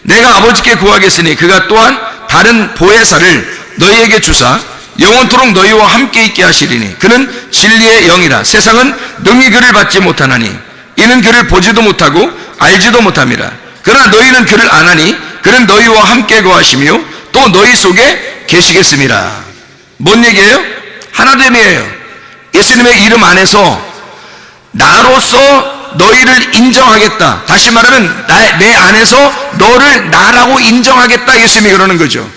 내가 아버지께 구하겠으니 그가 또한 다른 보혜사를 너희에게 주사 영원토록 너희와 함께 있게 하시리니 그는 진리의 영이라. 세상은 능히 그를 받지 못하나니 이는 그를 보지도 못하고 알지도 못함이라. 그러나 너희는 그를 아나니 그는 너희와 함께 거하시며 또 너희 속에 계시겠음이라. 뭔 얘기예요? 하나됨이에요. 예수님의 이름 안에서 나로서 너희를 인정하겠다. 다시 말하면 내 안에서 너를 나라고 인정하겠다. 예수님이 그러는 거죠.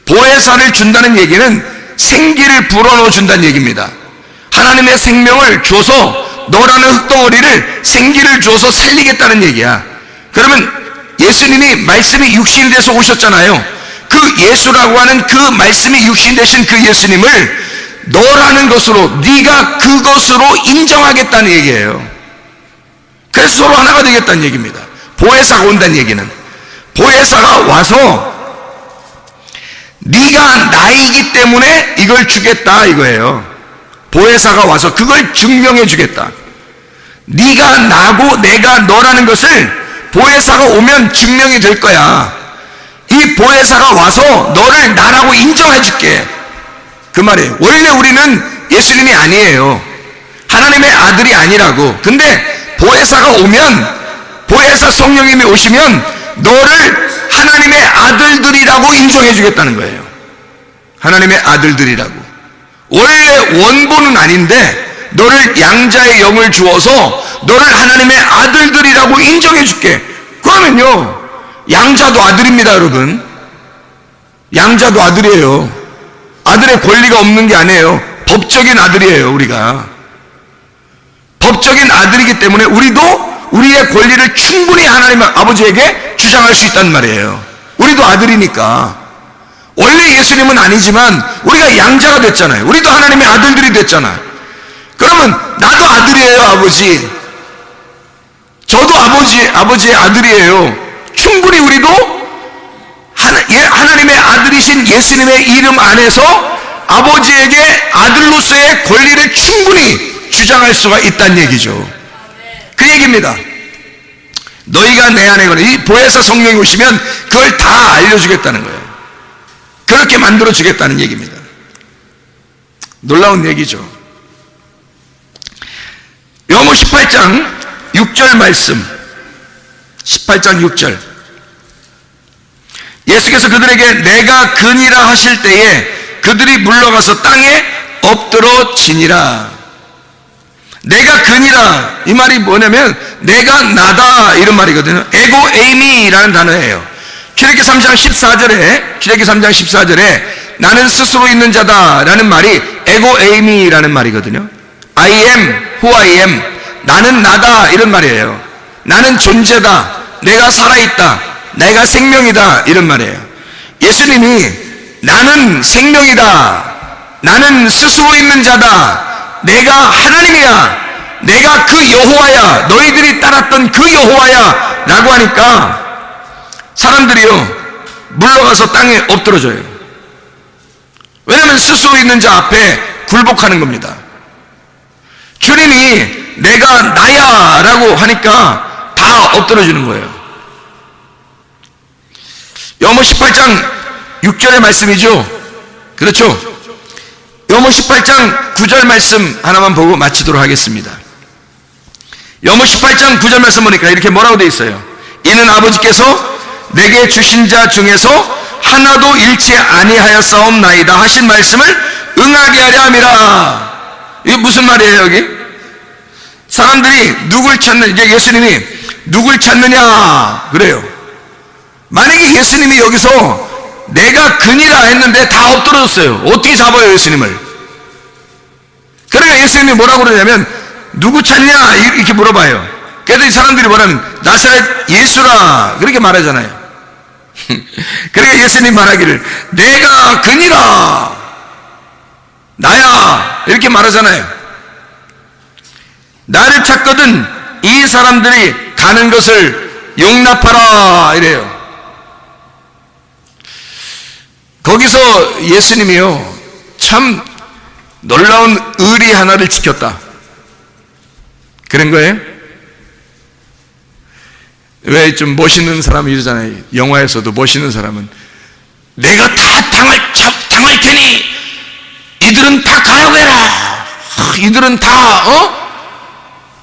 보혜사를 준다는 얘기는 생기를 불어넣어 준다는 얘기입니다. 하나님의 생명을 줘서 너라는 흙덩어리를 생기를 줘서 살리겠다는 얘기야. 그러면 예수님이 말씀이 육신이 돼서 오셨잖아요. 그 예수라고 하는 그 말씀이 육신 되신 그 예수님을 너라는 것으로, 네가 그것으로 인정하겠다는 얘기예요. 그래서 서로 하나가 되겠다는 얘기입니다. 보혜사가 온다는 얘기는, 보혜사가 와서 네가 나이기 때문에 이걸 주겠다 이거예요. 보혜사가 와서 그걸 증명해 주겠다. 네가 나고 내가 너라는 것을 보혜사가 오면 증명이 될 거야. 이 보혜사가 와서 너를 나라고 인정해 줄게, 그 말이에요. 원래 우리는 예수님이 아니에요. 하나님의 아들이 아니라고. 근데 보혜사가 오면, 보혜사 성령님이 오시면 너를 하나님의 아들들이라고 인정해 주겠다는 거예요. 하나님의 아들들이라고. 원래 원본은 아닌데 너를 양자의 영을 주어서 너를 하나님의 아들들이라고 인정해 줄게. 그러면요, 양자도 아들입니다, 여러분. 양자도 아들이에요. 아들의 권리가 없는 게 아니에요. 법적인 아들이에요, 우리가. 법적인 아들이기 때문에 우리도 우리의 권리를 충분히 하나님 아버지에게 주장할 수 있단 말이에요. 우리도 아들이니까. 원래 예수님은 아니지만 우리가 양자가 됐잖아요. 우리도 하나님의 아들들이 됐잖아. 그러면 나도 아들이에요, 아버지. 저도 아버지의 아들이에요. 충분히 우리도 하나님의 아들이신 예수님의 이름 안에서 아버지에게 아들로서의 권리를 충분히 주장할 수가 있다는 얘기죠. 그 얘기입니다. 너희가 내 안에 거는, 이 보혜사 성령이 오시면 그걸 다 알려주겠다는 거예요. 그렇게 만들어 주겠다는 얘기입니다. 놀라운 얘기죠. 요한복음 18장 6절 말씀, 18장 6절. 예수께서 그들에게 내가 그니라 하실 때에 그들이 물러가서 땅에 엎드러 지니라. 내가 그니라, 이 말이 뭐냐면 내가 나다 이런 말이거든요. 에고 에이미라는 단어예요. 출애굽기 3장 14절에 나는 스스로 있는 자다 라는 말이 에고 에이미라는 말이거든요. I am who I am, 나는 나다 이런 말이에요. 나는 존재다, 내가 살아있다, 내가 생명이다 이런 말이에요. 예수님이 나는 생명이다, 나는 스스로 있는 자다, 내가 하나님이야, 내가 그 여호와야, 너희들이 따랐던 그 여호와야 라고 하니까 사람들이요 물러가서 땅에 엎드러져요. 왜냐하면 스스로 있는 자 앞에 굴복하는 겁니다. 주님이 내가 나야 라고 하니까 다 엎드러지는 거예요. 요한복음 18장 6절의 말씀이죠. 그렇죠? 요한복음 18장 9절 말씀 하나만 보고 마치도록 하겠습니다. 요한복음 18장 9절 말씀 보니까 이렇게 뭐라고 되어 있어요? 이는 아버지께서 내게 주신 자 중에서 하나도 잃지 아니하였사옵나이다 하신 말씀을 응하게 하려 함이라. 이게 무슨 말이에요, 여기? 사람들이 누굴 찾는, 이제 예수님이 누굴 찾느냐 그래요. 만약에 예수님이 여기서 내가 그니라 했는데 다 엎드러졌어요. 어떻게 잡아요, 예수님을? 그러니까 예수님이 뭐라고 그러냐면 누구 찾냐 이렇게 물어봐요. 그랬더니 사람들이 뭐라면 나사렛 예수라 그렇게 말하잖아요. 그러니까 예수님 말하기를 내가 그니라, 나야 이렇게 말하잖아요. 나를 찾거든 이 사람들이 가는 것을 용납하라 이래요. 거기서 예수님이요 참 놀라운 의리 하나를 지켰다 그런 거예요. 왜 좀 멋있는 사람이 이러잖아요. 영화에서도 멋있는 사람은 내가 다 당할 테니 이들은 다 가라고 해라. 이들은 다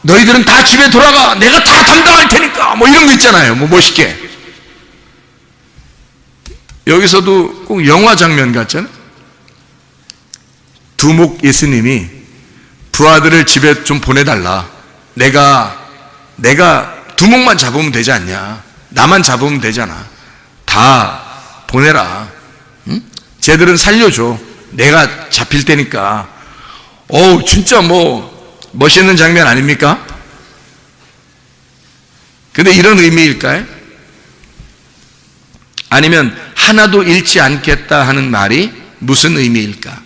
너희들은 다 집에 돌아가, 내가 다 담당할 테니까 뭐 이런 거 있잖아요. 뭐 멋있게. 여기서도 꼭 영화 장면 같잖아요. 두목 예수님이 부하들을 집에 좀 보내달라. 내가 두목만 잡으면 되지 않냐, 나만 잡으면 되잖아, 다 보내라. 응? 쟤들은 살려줘. 내가 잡힐 때니까. 진짜 멋있는 장면 아닙니까? 근데 이런 의미일까요? 아니면 하나도 잃지 않겠다 하는 말이 무슨 의미일까?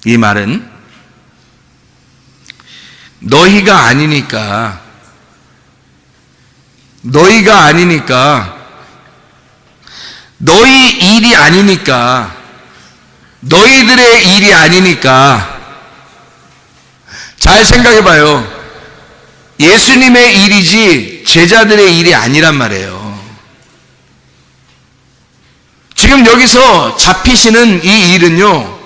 이 말은 너희가 아니니까 너희 일이 아니니까, 너희들의 일이 아니니까. 잘 생각해 봐요. 예수님의 일이지 제자들의 일이 아니란 말이에요. 지금 여기서 잡히시는 이 일은요,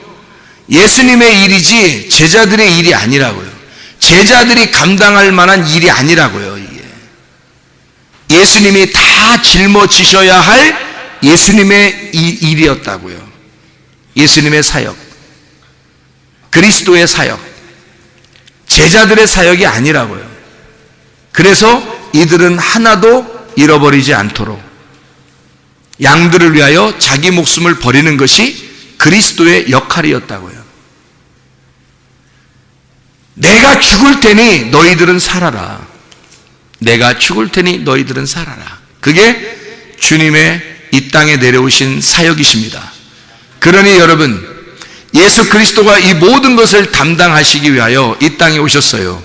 예수님의 일이지 제자들의 일이 아니라고요. 제자들이 감당할 만한 일이 아니라고요. 이게 예수님이 다 짊어지셔야 할 예수님의 일이었다고요. 예수님의 사역, 그리스도의 사역, 제자들의 사역이 아니라고요. 그래서 이들은 하나도 잃어버리지 않도록 양들을 위하여 자기 목숨을 버리는 것이 그리스도의 역할이었다고요. 내가 죽을 테니 너희들은 살아라. 내가 죽을 테니 너희들은 살아라. 그게 주님의 이 땅에 내려오신 사역이십니다. 그러니 여러분, 예수 그리스도가 이 모든 것을 담당하시기 위하여 이 땅에 오셨어요.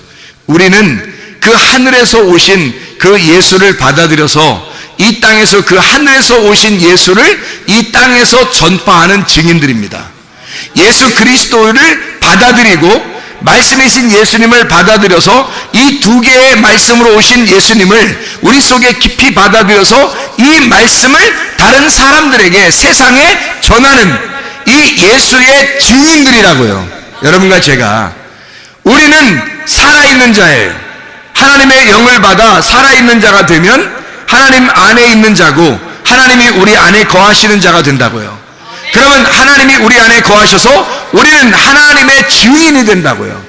우리는 그 하늘에서 오신 그 예수를 받아들여서 이 땅에서 그 하늘에서 오신 예수를 이 땅에서 전파하는 증인들입니다. 예수 그리스도를 받아들이고 말씀이신 예수님을 받아들여서 이 두 개의 말씀으로 오신 예수님을 우리 속에 깊이 받아들여서 이 말씀을 다른 사람들에게 세상에 전하는 이 예수의 증인들이라고요. 여러분과 제가, 우리는 살아있는 자예요. 하나님의 영을 받아 살아있는 자가 되면 하나님 안에 있는 자고 하나님이 우리 안에 거하시는 자가 된다고요. 그러면 하나님이 우리 안에 거하셔서 우리는 하나님의 증인이 된다고요.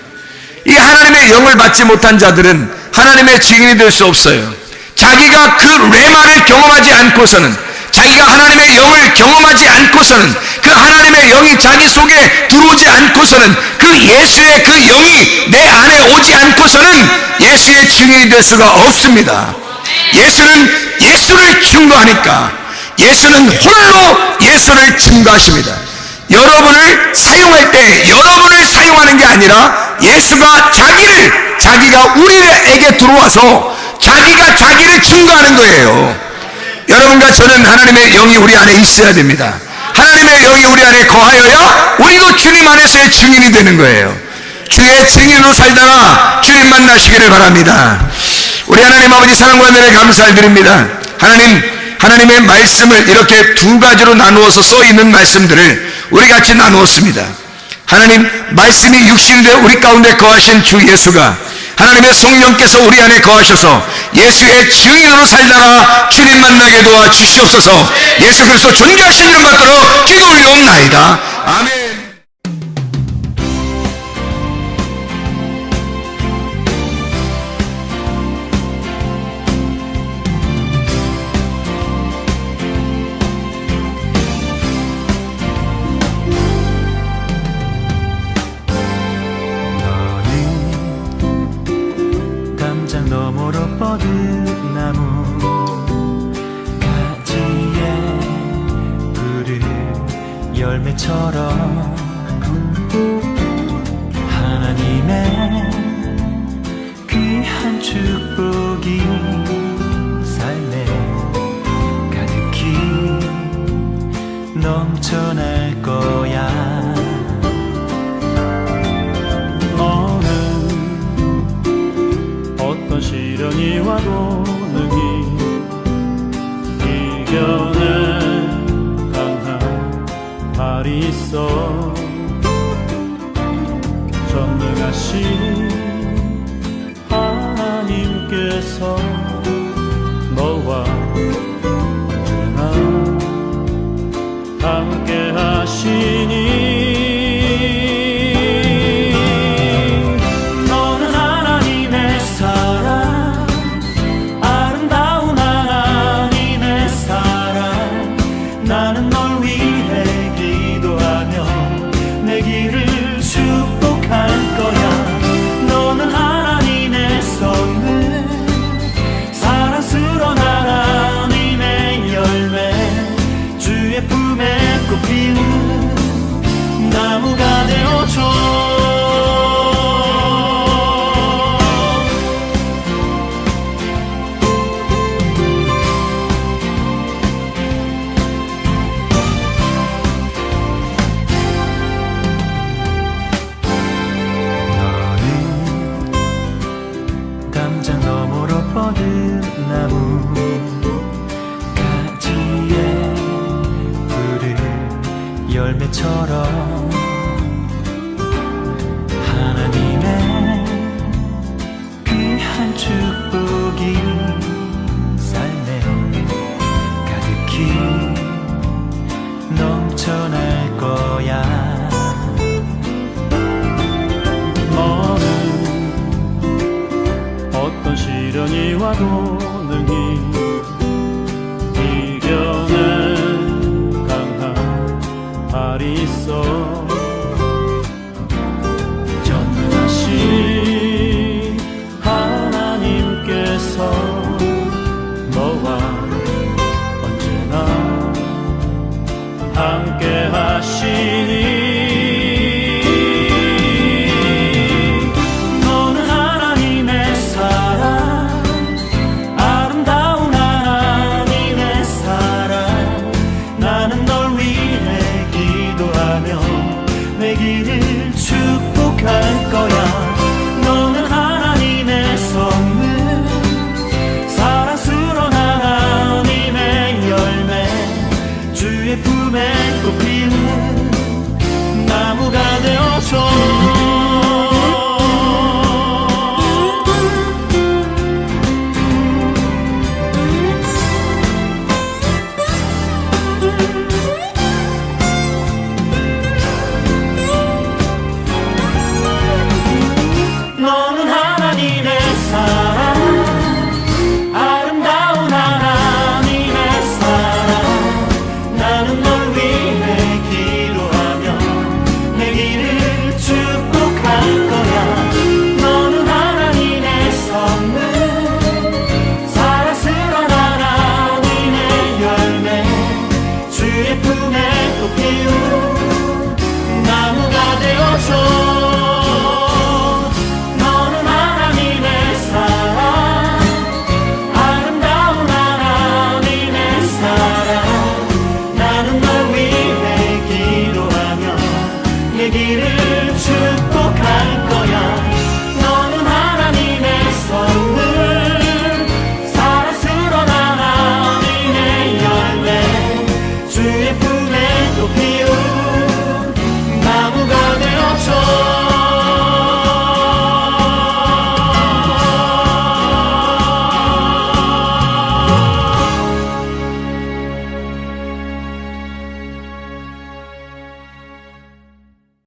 이 하나님의 영을 받지 못한 자들은 하나님의 증인이 될 수 없어요. 자기가 그 레마를 경험하지 않고서는, 자기가 하나님의 영을 경험하지 않고서는, 그 하나님의 영이 자기 속에 들어오지 않고서는, 그 예수의 그 영이 내 안에 오지 않고서는 예수의 증인이 될 수가 없습니다. 예수는 예수를 증거하니까, 예수는 홀로 예수를 증거하십니다. 여러분을 사용할 때 여러분을 사용하는 게 아니라 예수가 자기가 우리에게 들어와서 자기가 자기를 증거하는 거예요. 여러분과 저는 하나님의 영이 우리 안에 있어야 됩니다. 하나님의 영이 우리 안에 거하여야 우리도 주님 안에서의 증인이 되는 거예요. 주의 증인으로 살다가 주님 만나시기를 바랍니다. 우리 하나님 아버지 사랑과 은혜를 감사를 드립니다. 하나님의 말씀을 이렇게 두 가지로 나누어서 써 있는 말씀들을 우리 같이 나누었습니다. 하나님, 말씀이 육신이 되어 우리 가운데 거하신 주 예수가 하나님의 성령께서 우리 안에 거하셔서 예수의 증인으로 살다가 주님 만나게 도와 주시옵소서. 예수 그리스도 존귀하신 이름 받들어 기도 올려옵나이다. 아멘. 너머로 뻗은 나무 가지에 푸른 열매처럼 하나님의 귀한 축복이 삶에 가득히 넘쳐날 거야. 어떤 시련이 와도 능히 이겨낸 강한 발이 있어. 전능하신 하나님께서 너와 언제나 함께 하시니 나는 널 위해 기도하며 꽃피운 나무가 되어줘. 담장 너머로 뻗은 나무 가지에 푸른 열매처럼 하나님의 귀한 축복이 삶에 가득히 넘쳐날 거야. 어떤 시련이 와도 능히 이겨낸 강한 발이 있어. 전능하신 하나님께서 너와 언제나 함께 하시니 축복할 거야. 너는 하나님의 선물, 사랑스러운 하나님의 열매, 주의 품에 꽃피는 나무가 되어줘. 주의 품에 꽃피운 나무가 되어줘.